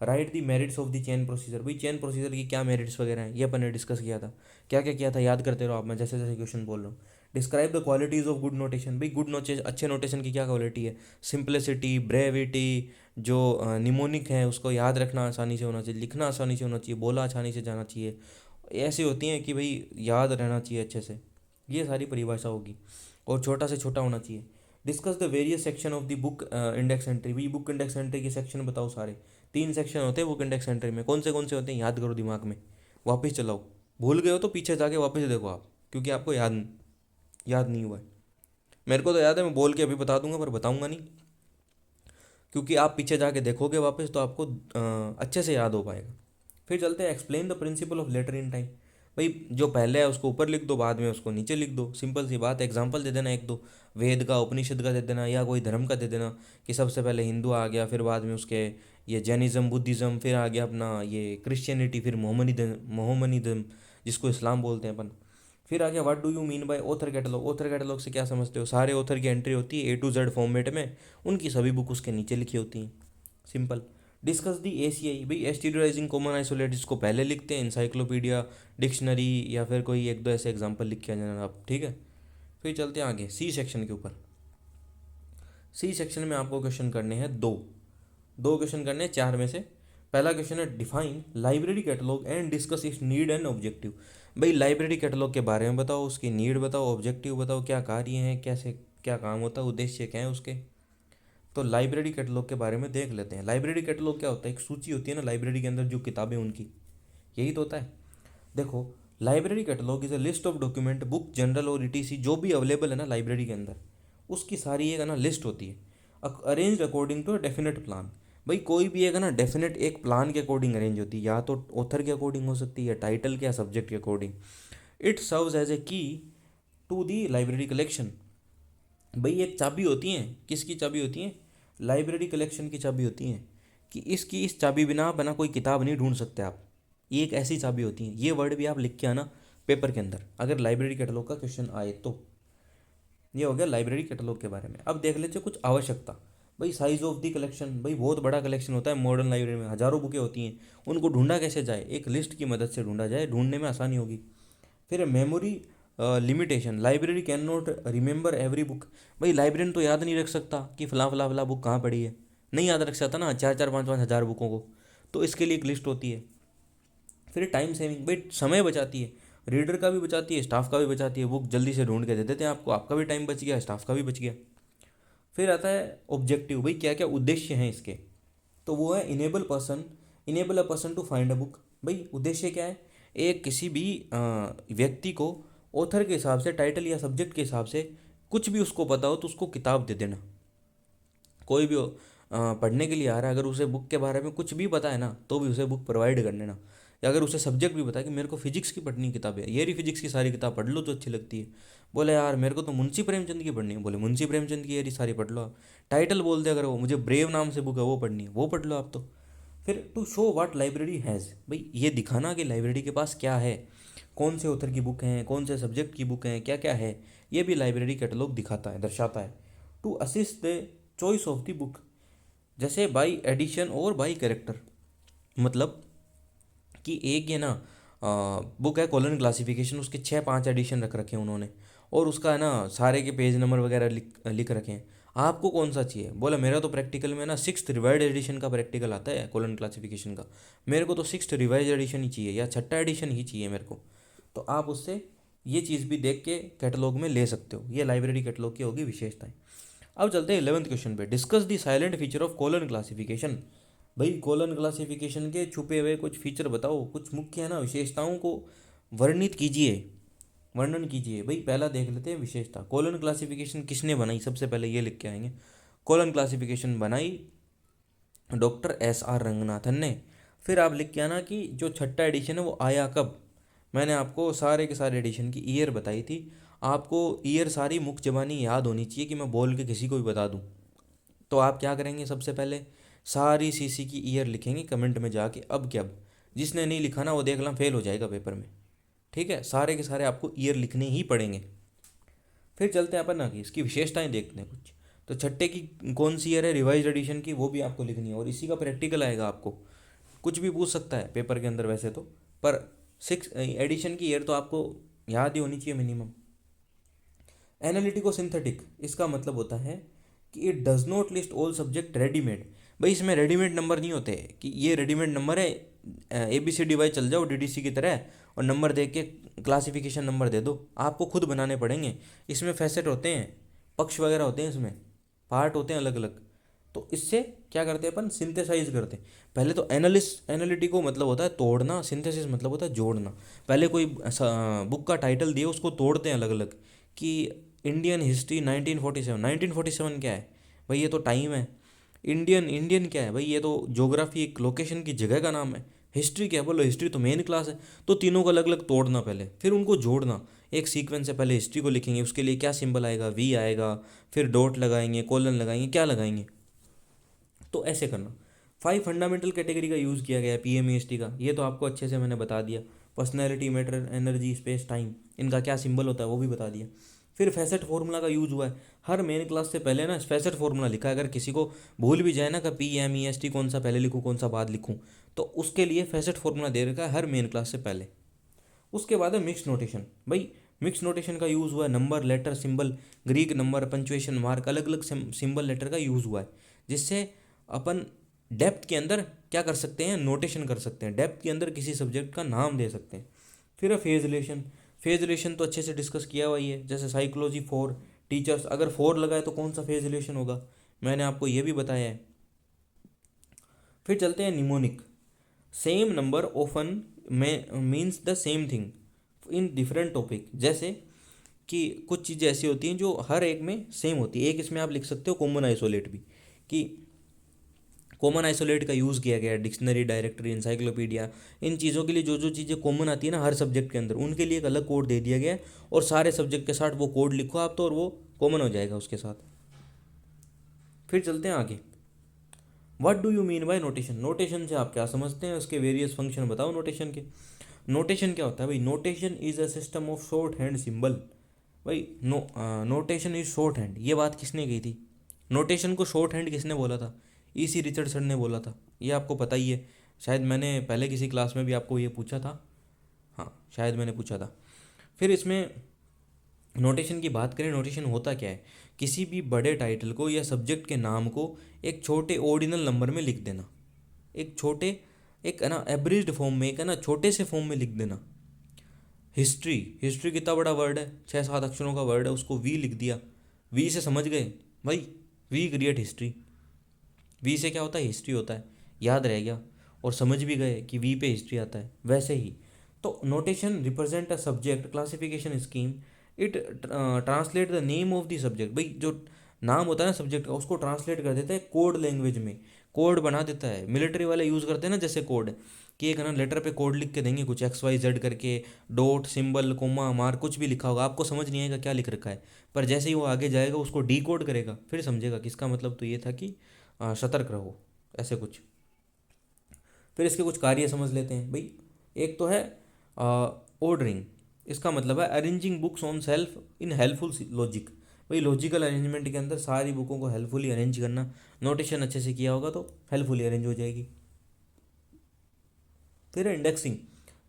Right the merits of the chain procedure, भाई चेन प्रोसीजर की क्या मेरिट्स वगैरह हैं ये अपन ने डिस्कस किया था। क्या क्या किया था याद करते रहो आप, मैं जैसे जैसे क्वेश्चन बोल रहा हूँ। Describe the qualities of good notation, भाई गुड नोटेशन, अच्छे नोटेशन की क्या क्वालिटी है? सिंप्लिसिटी, ब्रेविटी, जो निमोनिक है उसको याद रखना आसानी से होना चाहिए, लिखना आसानी से होना चाहिए, बोला आसानी से जाना चाहिए, ऐसी होती हैं कि भाई याद रहना चाहिए अच्छे से, ये सारी परिभाषा होगी। और छोटा से छोटा होना चाहिए। Discuss the various section of the book index entry, भाई बुक इंडेक्स एंट्री के सेक्शन बताओ सारे। 3 सेक्शन होते हैं बुक इंडेक्स एंट्री में, कौन से होते हैं याद करो दिमाग में, वापस चलाओ, भूल गए हो तो पीछे जाके वापस देखो आप, क्योंकि आपको याद नहीं हुआ है। मेरे को तो याद है, मैं बोल के अभी बता दूंगा पर बताऊंगा नहीं, क्योंकि आप पीछे जाके देखोगे वापस तो आपको अच्छे से याद हो पाएगा। फिर चलते हैं explain the principle of later in time, भाई जो पहले है उसको ऊपर लिख दो, बाद में उसको नीचे लिख दो, सिंपल सी बात है। एग्जांपल दे देना एक दो, वेद का, उपनिषद का दे देना, या कोई धर्म का दे देना, कि सबसे पहले हिंदू आ गया, फिर बाद में उसके ये जैनिज़्म, बुद्धिज़्म, फिर आ गया अपना ये क्रिश्चियनिटी, फिर मोहम्मदीज़म जिसको इस्लाम बोलते हैं अपन। फिर आ गया what do you mean by author catalogue, author catalogue से क्या समझते हो? सारे ऑथर की एंट्री होती है A to Z फॉर्मेट में, उनकी सभी बुक उसके नीचे लिखी होती हैं, सिंपल। डिस्कस दी ACI, भाई एस्टीरियोडाइजिंग कॉमन आइसोलेट इसको पहले लिखते हैं, इंसाइक्लोपीडिया, डिक्शनरी, या फिर कोई एक दो ऐसे एग्जांपल लिख के आ जाना आप, ठीक है। फिर चलते हैं आगे C सेक्शन के ऊपर। C सेक्शन में आपको क्वेश्चन करने हैं 2। दो क्वेश्चन करने हैं चार में से। पहला क्वेश्चन है define library catalogue and discuss it's need and objective. भाई लाइब्रेरी कैटलॉग के बारे में बताओ, उसकी नीड बताओ, ऑब्जेक्टिव बताओ, क्या कार्य हैं, कैसे क्या काम होता है, उद्देश्य क्या है उसके। तो लाइब्रेरी कैटलॉग के बारे में देख लेते हैं। लाइब्रेरी कैटलॉग क्या होता है? एक सूची होती है ना लाइब्रेरी के अंदर जो किताबें उनकी, यही तो होता है। देखो, library catalogue is a list of document, book, general और ईटीसी जो भी अवेलेबल है ना लाइब्रेरी के अंदर, उसकी सारी एक है ना लिस्ट होती है, arrange according to a definite plan. भाई कोई भी एक है ना डेफिनेट एक प्लान के अकॉर्डिंग अरेंज होती है, या तो ऑथर के अकॉर्डिंग हो सकती है, या टाइटल के या सब्जेक्ट के according. It serves as a key to the library collection. भाई एक चाबी होती हैं, किसकी चाबी होती हैं? लाइब्रेरी कलेक्शन की चाबी होती हैं, कि इस चाबी बिना बना कोई किताब नहीं ढूंढ सकते आप। ये एक ऐसी चाबी होती है। ये वर्ड भी आप लिख के आना पेपर के अंदर, अगर लाइब्रेरी कैटलॉग का क्वेश्चन आए तो। ये हो गया लाइब्रेरी कैटलॉग के बारे में। अब देख लेते हैं कुछ आवश्यकता। भाई साइज ऑफ दी कलेक्शन, भाई बहुत बड़ा कलेक्शन होता है मॉडर्न लाइब्रेरी में, हज़ारों बुकें होती हैं, उनको ढूंढा कैसे जाए? एक लिस्ट की मदद से ढूंढा जाए, ढूंढने में आसानी होगी। फिर memory limitation, library can not remember every book. भाई लाइब्रेरियन तो याद नहीं रख सकता कि फ़लाँ फ़लाँ फ़लाँ बुक कहाँ पड़ी है, नहीं याद रख सकता ना चार चार पाँच पाँच हज़ार बुकों को। तो इसके लिए एक लिस्ट होती है। फिर टाइम सेविंग, भाई समय बचाती है, रीडर का भी बचाती है, स्टाफ का भी बचाती है। बुक जल्दी से ढूंढ के दे देते हैं आपको, आपका भी टाइम बच गया, स्टाफ का भी बच गया। फिर आता है ऑब्जेक्टिव, भाई क्या क्या उद्देश्य हैं इसके। तो वो है enable a person to find a book. भाई उद्देश्य क्या है? एक किसी भी व्यक्ति को ऑथर के हिसाब से, टाइटल या सब्जेक्ट के हिसाब से कुछ भी उसको पता हो तो उसको किताब दे देना। कोई भी हो, पढ़ने के लिए आ रहा है, अगर उसे बुक के बारे में कुछ भी पता है ना तो भी उसे बुक प्रोवाइड कर देना। या अगर उसे सब्जेक्ट भी पता है कि मेरे को फिजिक्स की पढ़नी किताब है, ये रही फिजिक्स की सारी किताब पढ़ लो जो अच्छी लगती है। बोले यार मेरे को तो मुंशी प्रेमचंद की पढ़नी है, बोले मुंशी प्रेमचंद की ये रही सारी पढ़ लो आप। टाइटल बोल दे अगर वो, मुझे ब्रेव नाम से बुक है वो पढ़नी है, वो पढ़ लो आप तो। फिर to show what library has, भाई ये दिखाना कि लाइब्रेरी के पास क्या है, कौन से ऑथर की बुक हैं, कौन से सब्जेक्ट की बुक हैं, क्या क्या है, ये भी लाइब्रेरी कैटलॉग दिखाता है, दर्शाता है। To assist the choice of the book, जैसे बाई एडिशन और बाई कैरेक्टर। मतलब कि एक ये ना बुक है कॉलन क्लासिफिकेशन, उसके छः पांच एडिशन रख रखे हैं उन्होंने, और उसका है ना सारे के पेज नंबर वगैरह लिख रखे हैं। आपको कौन सा चाहिए? बोला मेरा तो प्रैक्टिकल में ना सिक्स्थ रिवाइज एडिशन का प्रैक्टिकल आता है कॉलन क्लासिफिकेशन का, मेरे को तो सिक्स्थ रिवाइज एडिशन ही चाहिए या छठा एडिशन ही चाहिए मेरे को। तो आप उससे ये चीज़ भी देख के कैटलॉग में ले सकते हो। ये लाइब्रेरी कैटलॉग की होगी विशेषताएं। अब चलते हैं 11th क्वेश्चन पे, discuss the silent feature of colon classification. भाई कॉलन क्लासिफिकेशन के छुपे हुए कुछ फीचर बताओ, कुछ मुख्य है ना विशेषताओं को वर्णित कीजिए, वर्णन कीजिए। भाई पहला देख लेते हैं विशेषता। कॉलन क्लासिफिकेशन किसने बनाई? सबसे पहले ये लिख के आएंगे। कॉलन क्लासिफिकेशन बनाई डॉक्टर S R रंगनाथन ने। फिर आप लिख के आना कि जो छठा एडिशन है वो आया कब। मैंने आपको सारे के सारे एडिशन की ईयर बताई थी। आपको ईयर सारी मुख्य ज़बानी याद होनी चाहिए कि मैं बोल के किसी को भी बता दूं। तो आप क्या करेंगे? सबसे पहले सारी सीसी की ईयर लिखेंगे कमेंट में जाके, अब क्या अब। जिसने नहीं लिखा ना वो देख लें फेल हो जाएगा पेपर में। ठीक है, सारे के सारे आपको ईयर लिखने ही पड़ेंगे। फिर चलते हैं अपन ना कि इसकी विशेषताएं देखते हैं कुछ। तो छठे की कौन सी ईयर है रिवाइज एडिशन की, वो भी आपको लिखनी है, और इसी का प्रैक्टिकल आएगा आपको। कुछ भी पूछ सकता है पेपर के अंदर वैसे तो, पर सिक्स एडिशन की ईयर तो आपको याद ही होनी चाहिए मिनिमम। एनालिटिको सिंथेटिक, इसका मतलब होता है कि it does not list all subject readymade. भाई इसमें रेडीमेड नंबर नहीं होते कि ये रेडीमेड नंबर है, ABCD वाई चल जाओ DDC की तरह और नंबर दे के क्लासिफिकेशन नंबर दे दो, आपको खुद बनाने पड़ेंगे। इसमें फैसेट होते हैं, पक्ष वगैरह होते हैं, इसमें पार्ट होते हैं अलग अलग। तो इससे क्या करते हैं अपन? सिंथेसाइज करते हैं। पहले तो एनालिटिको मतलब होता है तोड़ना, सिंथेसिस मतलब होता है जोड़ना। पहले कोई बुक का टाइटल दिए उसको तोड़ते हैं अलग अलग, कि इंडियन हिस्ट्री 1947, 1947 क्या है भाई? ये तो टाइम है। इंडियन इंडियन क्या है भाई? ये तो ज्योग्राफी एक लोकेशन की जगह का नाम है। हिस्ट्री क्या है? बोलो हिस्ट्री तो मेन क्लास है। तो तीनों को अलग अलग तोड़ना पहले, फिर उनको जोड़ना एक सीक्वेंस से। पहले हिस्ट्री को लिखेंगे, उसके लिए क्या सिंबल आएगा? V आएगा, फिर डॉट लगाएंगे, कोलन लगाएंगे, क्या लगाएंगे। तो ऐसे करना। 5 फंडामेंटल कैटेगरी का यूज़ किया गया है PMEST का, ये तो आपको अच्छे से मैंने बता दिया। Personality, matter, energy, space, time, इनका क्या सिंबल होता है वो भी बता दिया। फिर फैसेट फार्मूला का यूज़ हुआ है। हर मेन क्लास से पहले ना फैसेट फार्मूला लिखा है। अगर किसी को भूल भी जाए ना कि PMEST कौन सा पहले लिखूँ कौन सा बाद लिखूँ, तो उसके लिए फैसेट फार्मूला दे रखा है हर मेन क्लास से पहले। उसके बाद है मिक्स नोटेशन। भाई मिक्स नोटेशन का यूज़ हुआ है, number, letter, symbol, Greek number, punctuation mark, अलग अलग सिंबल लेटर का यूज़ हुआ है, जिससे अपन डेप्थ के अंदर क्या कर सकते हैं, नोटेशन कर सकते हैं, डेप्थ के अंदर किसी सब्जेक्ट का नाम दे सकते हैं। फिर है फेज रिलेशन। फेज रिलेशन तो अच्छे से डिस्कस किया हुआ ही है, जैसे साइकोलॉजी 4 टीचर्स, अगर 4 लगाए तो कौन सा फेज रिलेशन होगा, मैंने आपको ये भी बताया है। फिर चलते हैं निमोनिक। सेम नंबर ऑफन में means the same thing in different topic, जैसे कि कुछ चीज़ें ऐसी होती हैं जो हर एक में सेम होती है। एक इसमें आप लिख सकते हो कॉमन आइसोलेट भी, कि कॉमन आइसोलेट का यूज़ किया गया है डिक्शनरी, डायरेक्टरी, इंसाइक्लोपीडिया, इन चीज़ों के लिए जो जो चीज़ें कॉमन आती है ना हर सब्जेक्ट के अंदर, उनके लिए एक अलग कोड दे दिया गया है, और सारे सब्जेक्ट के साथ वो कोड लिखो आप तो, और वो कॉमन हो जाएगा उसके साथ। फिर चलते हैं आगे। What do you mean bye notation, notation से आप क्या समझते हैं, उसके वेरियस फंक्शन बताओ नोटेशन के। नोटेशन क्या होता है भाई, notation is a system of short hand symbol. भाई नोटेशन इज शॉर्ट हैंड, ये बात किसने कही थी, नोटेशन को शॉर्ट हैंड किसने बोला था, ईसी रिचर्डसन ने बोला था, ये आपको पता ही है, शायद मैंने पहले किसी क्लास में भी आपको ये पूछा था, हाँ शायद मैंने पूछा था। फिर इसमें नोटेशन की बात करें, नोटेशन होता क्या है, किसी भी बड़े टाइटल को या सब्जेक्ट के नाम को एक छोटे ऑर्डिनल नंबर में लिख देना, एक छोटे, एक है ना एब्रिज्ड फॉर्म में, एक है ना छोटे से फॉर्म में लिख देना। हिस्ट्री, हिस्ट्री कितना बड़ा वर्ड है, 6-7 अक्षरों का वर्ड है, उसको वी लिख दिया, वी से समझ गए भाई, वी क्रिएट हिस्ट्री, वी से क्या होता है, हिस्ट्री होता है, याद रह गया, और समझ भी गए कि वी पे हिस्ट्री आता है। वैसे ही तो notation represent a subject classification scheme, it translate the name of the subject, भाई जो नाम होता है ना सब्जेक्ट का, उसको ट्रांसलेट कर देता है कोड लैंग्वेज में, कोड बना देता है। मिलिट्री वाले यूज़ करते हैं ना जैसे कोड, कि एक है ना लेटर पे कोड लिख के देंगे कुछ XYZ करके, डॉट सिंबल कोमा मार कुछ भी लिखा होगा, आपको समझ नहीं आएगा क्या लिख रखा है, पर जैसे ही वो आगे जाएगा उसको डी कोड करेगा, फिर समझेगा कि इसका मतलब तो ये था कि सतर्क रहो, ऐसे कुछ। फिर इसके कुछ कार्य समझ लेते हैं भाई। एक तो है ऑर्डरिंग, इसका मतलब है arranging books on self in helpful logic, भाई लॉजिकल अरेंजमेंट के अंदर सारी बुकों को हेल्पफुली अरेंज करना, नोटेशन अच्छे से किया होगा तो हेल्पफुली अरेंज हो जाएगी। फिर है indexing,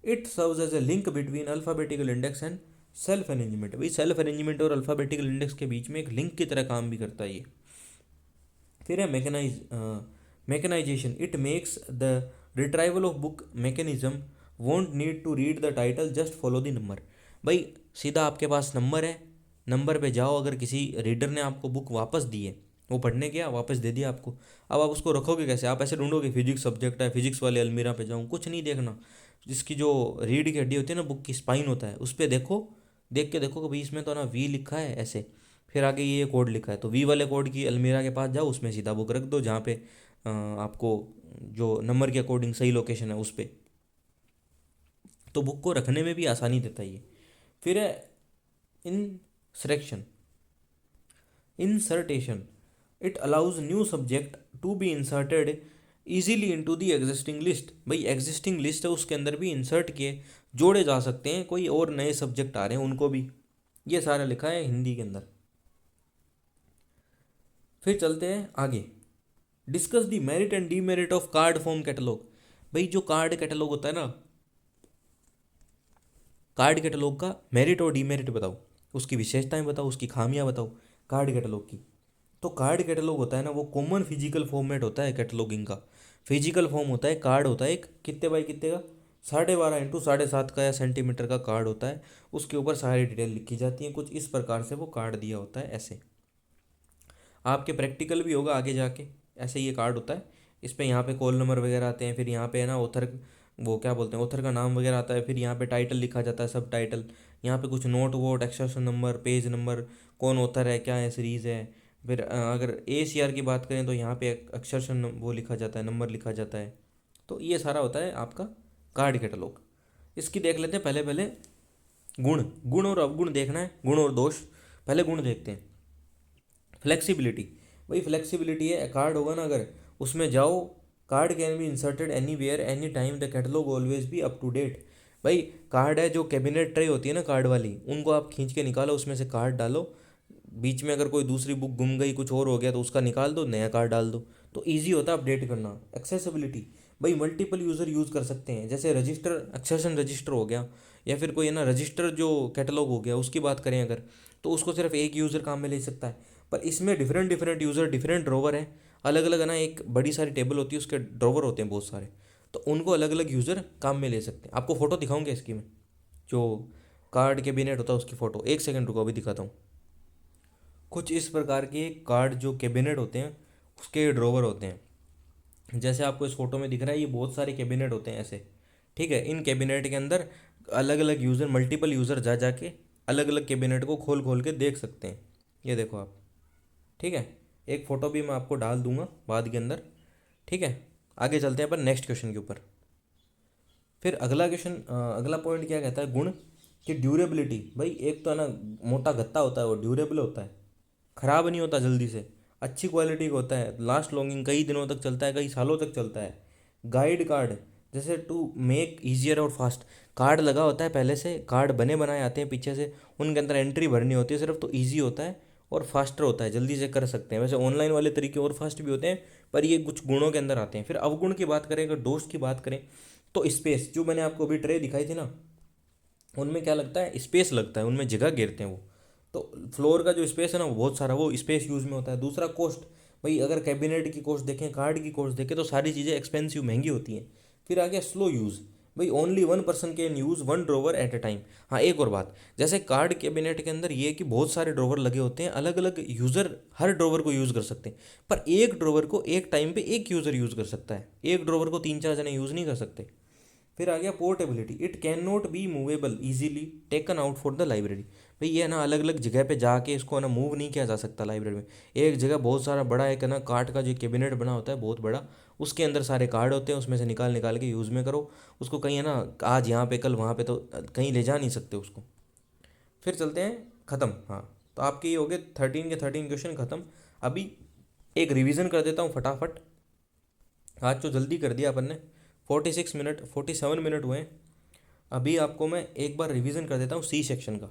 it serves as a link between alphabetical index and shelf arrangement, भाई सेल्फ अरेंजमेंट और अल्फ़ाबेटिकल इंडेक्स के बीच में एक लिंक की तरह काम भी करता है ये। फिर है mechanisation, it makes the retrieval of book mechanism won't need to read the title, just follow the number, भाई सीधा आपके पास नंबर है, नंबर पे जाओ, अगर किसी रीडर ने आपको बुक वापस दी है, वो पढ़ने गया वापस दे दिया आपको, अब आप उसको रखोगे कैसे, आप ऐसे ढूंढोगे फिजिक्स सब्जेक्ट है, फिजिक्स वाले अलमीरा पे जाऊँ, कुछ नहीं देखना, जिसकी जो रीढ़ की हड्डी होती है ना, बुक की स्पाइन होता है, उस पर देखो, देख के देखो कि भाई इसमें तो ना वी लिखा है ऐसे, फिर आगे ये कोड लिखा है, तो वी वाले कोड की अलमीरा के पास जाओ, उसमें सीधा बुक रख दो जहाँ पे आपको जो नंबर के अकॉर्डिंग सही लोकेशन है उस पर, तो बुक को रखने में भी आसानी देता है ये। फिर है insertion, insertion, it allows new subject to be inserted easily into the existing list, भाई एग्जिस्टिंग लिस्ट है उसके अंदर भी इंसर्ट किए जोड़े जा सकते हैं, कोई और नए सब्जेक्ट आ रहे हैं उनको भी, ये सारा लिखा है हिंदी के अंदर। फिर चलते हैं आगे, discuss the merit and demerit of card form catalogue, भाई जो कार्ड कैटलॉग होता है ना, कार्ड कैटलॉग का मेरिट और डीमेरिट बताओ, उसकी विशेषताएं बताओ, उसकी खामियां बताओ कार्ड कैटलॉग की। तो कार्ड कैटलॉग होता है ना, वो कॉमन फिजिकल फॉर्मेट होता है कैटलॉगिंग का, फिजिकल फॉर्म होता है, कार्ड होता है एक कितने बाई कितने का, 12.5 x 7.5 का या सेंटीमीटर का कार्ड होता है, उसके ऊपर सारी डिटेल लिखी जाती है, कुछ इस प्रकार से वो कार्ड दिया होता है ऐसे। आपके प्रैक्टिकल भी होगा आगे जाके, ऐसे ये कार्ड होता है, इस पे यहाँ पे कॉल नंबर वगैरह आते हैं, फिर यहाँ पे है ना ऑथर, वो क्या बोलते हैं ऑथर का नाम वगैरह आता है, फिर यहाँ पे टाइटल लिखा जाता है, सब टाइटल, यहाँ पे कुछ note vote extension number page number, कौन ऑथर है क्या है सीरीज़ है। फिर अगर ACR की बात करें तो यहाँ पे एक्सटेंशन वो लिखा जाता है, नंबर लिखा जाता है। तो ये सारा होता है आपका कार्ड कैटलॉग। इसकी देख लेते हैं पहले पहले गुण, गुण और अवगुण देखना है, गुण और दोष, पहले गुण देखते हैं। फ्लेक्सिबिलिटी, भाई फ्लेक्सिबिलिटी है, कार्ड होगा ना अगर, उसमें जाओ, card can be inserted anywhere any time, the catalogue always be up to date, भाई कार्ड है जो कैबिनेट ट्रे होती है ना कार्ड वाली, उनको आप खींच के निकालो, उसमें से कार्ड डालो, बीच में अगर कोई दूसरी बुक गुम गई कुछ और हो गया तो उसका निकाल दो, नया कार्ड डाल दो, तो ईजी होता है अपडेट करना। एक्सेसिबिलिटी, भाई मल्टीपल यूज़र यूज़ कर सकते हैं, जैसे रजिस्टर एक्सेशन रजिस्टर हो गया, या फिर कोई है ना रजिस्टर जो कैटलॉग हो गया उसकी बात करें अगर, तो उसको सिर्फ एक यूज़र काम में ले सकता है, पर इसमें different different user different drawer हैं, अलग अलग है ना, एक बड़ी सारी टेबल होती है, उसके ड्रॉवर होते हैं बहुत सारे, तो उनको अलग अलग यूज़र काम में ले सकते हैं। आपको फ़ोटो दिखाऊंगे इसकी मैं, जो कार्ड कैबिनेट होता है उसकी फ़ोटो, एक सेकंड रुको अभी दिखाता हूँ। कुछ इस प्रकार के कार्ड जो कैबिनेट होते हैं उसके ड्रॉवर होते हैं। जैसे आपको इस फोटो में दिख रहा है, ये बहुत सारे कैबिनेट होते हैं ऐसे, ठीक है। इन कैबिनेट के अंदर अलग अलग यूज़र, मल्टीपल यूज़र जा जाके अलग अलग कैबिनेट को खोल खोल के देख सकते हैं। ये देखो आप, ठीक है। एक फ़ोटो भी मैं आपको डाल दूंगा बाद के अंदर, ठीक है। आगे चलते हैं अपन नेक्स्ट क्वेश्चन के ऊपर। फिर अगला क्वेश्चन, अगला पॉइंट क्या कहता है, गुण कि ड्यूरेबिलिटी। भाई एक तो है ना मोटा गत्ता होता है, वो ड्यूरेबल होता है, ख़राब नहीं होता जल्दी से, अच्छी क्वालिटी का होता है, लास्ट लॉन्गिंग कई दिनों तक चलता है, कई सालों तक चलता है। गाइड कार्ड, जैसे टू मेक ईजियर और फास्ट, कार्ड लगा होता है पहले से, कार्ड बने बनाए आते हैं पीछे से, उनके अंदर एंट्री भरनी होती है सिर्फ, तो ईजी होता है और फास्टर होता है, जल्दी से कर सकते हैं। वैसे ऑनलाइन वाले तरीके और फास्ट भी होते हैं, पर ये कुछ गुणों के अंदर आते हैं। फिर अवगुण की बात करें, अगर दोष की बात करें, तो स्पेस, जो मैंने आपको अभी ट्रे दिखाई थी ना, उनमें क्या लगता है, स्पेस लगता है, उनमें जगह घेरते हैं वो, तो फ्लोर का जो स्पेस है ना वो बहुत सारा, वो स्पेस यूज़ में होता है। दूसरा कॉस्ट, भाई अगर कैबिनेट की कॉस्ट देखें, कार्ड की कॉस्ट देखें, तो सारी चीज़ें एक्सपेंसिव महंगी होती हैं। फिर आ गया स्लो यूज़, भाई only one person can use one drawer at a time. हाँ एक और बात, जैसे कार्ड कैबिनेट के अंदर ये है कि बहुत सारे ड्रॉवर लगे होते हैं, अलग अलग यूज़र हर ड्रॉवर को यूज़ कर सकते हैं, पर एक ड्रॉवर को एक टाइम पे एक यूज़र यूज़ कर सकता है, एक ड्रॉवर को तीन चार जने यूज़ नहीं कर सकते। फिर आ गया portability, it can not be movable easily taken out for the library. भाई ये ना अलग अलग जगह पे जाके इसको ना मूव नहीं किया जा सकता लाइब्रेरी में। एक जगह बहुत सारा बड़ा एक ना कार्ड का जो कैबिनेट बना होता है बहुत बड़ा, उसके अंदर सारे कार्ड होते हैं, उसमें से निकाल निकाल के यूज़ में करो उसको, कहीं है ना आज यहाँ पे कल वहाँ पे, तो कहीं ले जा नहीं सकते उसको। फिर चलते हैं ख़त्म, हाँ। तो आपके ये हो गए 13 के 13 क्वेश्चन ख़त्म। अभी एक रिवीजन कर देता हूँ फटाफट, आज तो जल्दी कर दिया अपन ने, 46 मिनट 47 मिनट हुए हैं। अभी आपको मैं एक बार रिवीजन कर देता हूँ सी सेक्शन का,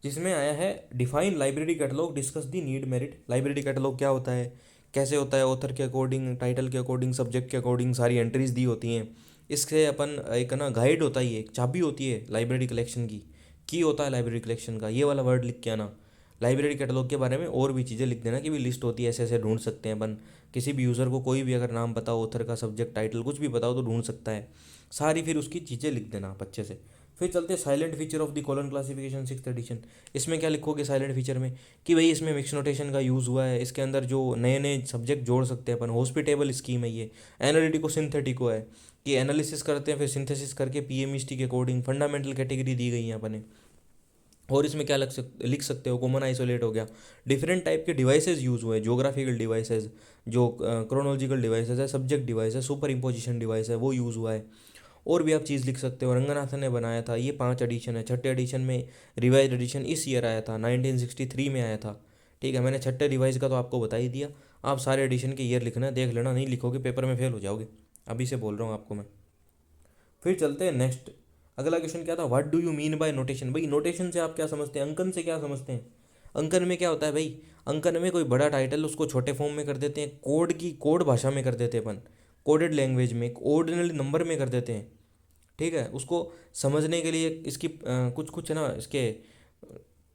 जिसमें आया है define library catalogue, discuss the need merit. Library catalogue क्या होता है, कैसे होता है, ऑथर के अकॉर्डिंग, टाइटल के अकॉर्डिंग, सब्जेक्ट के अकॉर्डिंग सारी एंट्रीज दी होती हैं। इससे अपन एक ना गाइड होता ही है, एक चाबी होती है लाइब्रेरी कलेक्शन की होता है लाइब्रेरी कलेक्शन का, ये वाला वर्ड लिख के आना। लाइब्रेरी कैटलॉग के बारे में और भी चीज़ें लिख देना कि भी लिस्ट होती है, ऐसे ऐसे ढूंढ सकते हैं अपन, किसी भी यूज़र को कोई भी अगर नाम पता हो, ऑथर का, सब्जेक्ट, टाइटल कुछ भी पता हो तो ढूंढ सकता है सारी, फिर उसकी चीज़ें लिख देना आप अच्छे से। फिर चलते हैं silent feature of the colon classification 6th edition. इसमें क्या लिखोगे साइलेंट फीचर में, कि भाई इसमें मिक्स नोटेशन का यूज़ हुआ है, इसके अंदर जो नए नए सब्जेक्ट जोड़ सकते हैं अपन, हॉस्पिटेबल स्कीम है ये, एनालिटिको सिंथेटिको है कि एनालिसिस करते हैं फिर सिंथेसिस करके पीएमईएसटी के अकॉर्डिंग फंडामेंटल कैटेगरी दी गई है अपने। और इसमें क्या लिख सकते हो, कॉमन आइसोलेट हो गया, डिफरेंट टाइप के डिवाइसेस यूज़ हुए, जोग्राफिकल डिवाइसेस, जो क्रोनोलॉजिकल डिवाइसेस है, सब्जेक्ट डिवाइस है, सुपर इम्पोजिशन डिवाइस है, वो यूज़ हुआ है। और भी आप चीज़ लिख सकते हो, रंगनाथन ने बनाया था, ये 5 एडिशन है, 6th एडिशन में रिवाइज एडिशन इस ईयर आया था, 1963 में आया था, ठीक है। मैंने 6ठे रिवाइज का तो आपको बता ही दिया, आप सारे एडिशन के ईयर लिखना, देख लेना, नहीं लिखोगे पेपर में फेल हो जाओगे, अभी से बोल रहा हूँ आपको मैं। फिर चलते हैं नेक्स्ट, अगला क्वेश्चन क्या था, what do you mean bye notation. भाई नोटेशन से आप क्या समझते हैं, अंकन से क्या समझते हैं। अंकन में क्या होता है भाई, अंकन में कोई बड़ा टाइटल उसको छोटे फॉर्म में कर देते हैं, कोड भाषा में कर देते हैं अपन, कोडेड लैंग्वेज में, एक ऑर्डिनल नंबर में कर देते हैं, ठीक है। उसको समझने के लिए इसकी कुछ कुछ है ना, इसके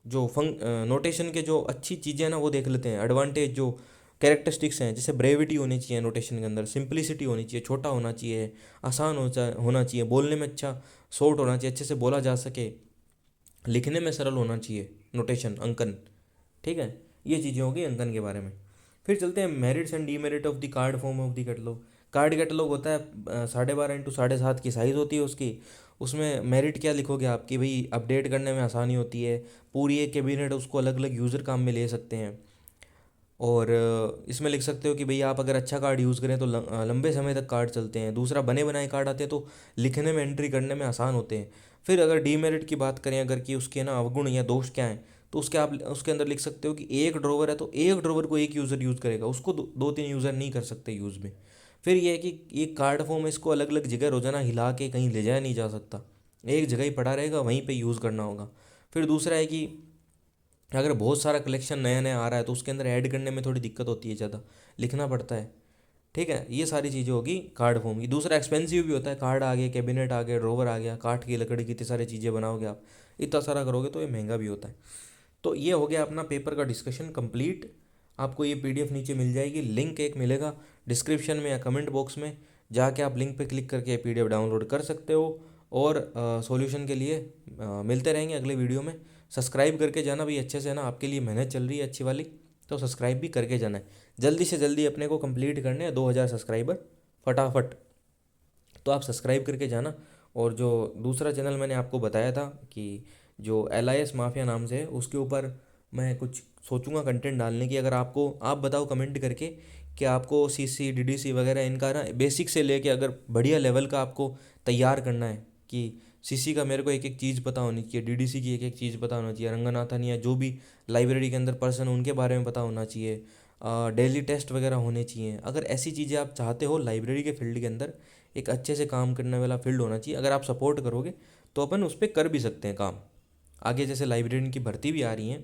जो नोटेशन के जो अच्छी चीज़ें हैं ना वो देख लेते हैं, एडवांटेज जो कैरेक्टरिस्टिक्स हैं, जैसे ब्रेविटी होनी चाहिए नोटेशन के अंदर, सिंप्लिसिटी होनी चाहिए, छोटा होना चाहिए, आसान होना चाहिए, बोलने में अच्छा, शॉर्ट होना चाहिए, अच्छे से बोला जा सके, लिखने में सरल होना चाहिए नोटेशन, अंकन, ठीक है। ये चीज़ें होगी अंकन के बारे में। फिर चलते हैं merits and demerit of the card form of the catalogue. Card catalogue होता है 12.5 x 7.5 की साइज़ होती है उसकी। उसमें मेरिट क्या लिखोगे आप, कि भाई अपडेट करने में आसानी होती है, पूरी एक कैबिनेट उसको अलग अलग यूज़र काम में ले सकते हैं। और इसमें लिख सकते हो कि भाई आप अगर अच्छा कार्ड यूज़ करें तो लंबे समय तक कार्ड चलते हैं। दूसरा, बने बनाए कार्ड आते हैं तो लिखने में, एंट्री करने में आसान होते हैं। फिर अगर डीमेरिट की बात करें, अगर कि उसके ना अवगुण या दोष क्या हैं, तो उसके आप उसके अंदर लिख सकते हो कि एक ड्रॉवर है तो एक ड्रॉवर को एक यूज़र यूज़ करेगा, उसको दो तीन यूज़र नहीं कर सकते यूज़ में। फिर यह है कि ये कार्ड फॉर्म है, इसको अलग अलग जगह रोज़ाना हिला के कहीं ले जाया नहीं जा सकता, एक जगह ही पड़ा रहेगा, वहीं पे यूज़ करना होगा। फिर दूसरा है कि अगर बहुत सारा कलेक्शन नया नया आ रहा है तो उसके अंदर ऐड करने में थोड़ी दिक्कत होती है, ज़्यादा लिखना पड़ता है, ठीक है। ये सारी चीज़ें होगी कार्ड फॉर्म की। दूसरा, एक्सपेंसिव भी होता है, कार्ड आ गया, कैबिनेट आ गया, ड्रोवर आ गया, काठ की लकड़ी की इतनी सारी चीज़ें बनाओगे आप, इतना सारा करोगे तो ये महंगा भी होता है। तो ये हो गया अपना पेपर का डिस्कशन कंप्लीट। आपको ये पीडीएफ नीचे मिल जाएगी, लिंक एक मिलेगा डिस्क्रिप्शन में या कमेंट बॉक्स में, जाके आप लिंक पे क्लिक करके पीडीएफ डाउनलोड कर सकते हो। और सॉल्यूशन के लिए मिलते रहेंगे अगले वीडियो में। सब्सक्राइब करके जाना भाई अच्छे से ना, आपके लिए मेहनत चल रही है अच्छी वाली, तो सब्सक्राइब भी करके जाना है। जल्दी से जल्दी अपने को कंप्लीट करने हैं 2000 सब्सक्राइबर फटाफट, तो आप सब्सक्राइब करके जाना। और जो दूसरा चैनल मैंने आपको बताया था कि जो LIS माफिया नाम से है, उसके ऊपर मैं कुछ सोचूंगा कंटेंट डालने की। अगर आपको, आप बताओ कमेंट करके कि आपको CC DDC वगैरह इनका ना बेसिक से लेके अगर बढ़िया लेवल का आपको तैयार करना है, कि CC का मेरे को एक एक चीज़ पता होनी चाहिए, DDC की एक एक चीज़ पता होना चाहिए, रंगनाथन या जो भी लाइब्रेरी के अंदर पर्सन उनके बारे में पता होना चाहिए, डेली टेस्ट वगैरह होने चाहिए। अगर ऐसी चीज़ें आप चाहते हो, लाइब्रेरी के फील्ड के अंदर एक अच्छे से काम करने वाला फील्ड होना चाहिए, अगर आप सपोर्ट करोगे तो अपन उस पर कर भी सकते हैं काम आगे। जैसे लाइब्रेरियन की भर्ती भी आ रही है,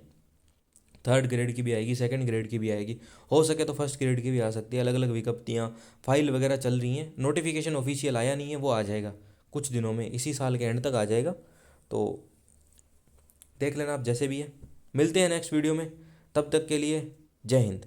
3rd ग्रेड की भी आएगी, 2nd ग्रेड की भी आएगी, हो सके तो 1st ग्रेड की भी आ सकती है। अलग अलग विज्ञप्तियाँ, फाइल वगैरह चल रही हैं, नोटिफिकेशन ऑफिशियल आया नहीं है, वो आ जाएगा कुछ दिनों में, इसी साल के एंड तक आ जाएगा। तो देख लेना आप जैसे भी है। मिलते हैं नेक्स्ट वीडियो में, तब तक के लिए जय हिंद।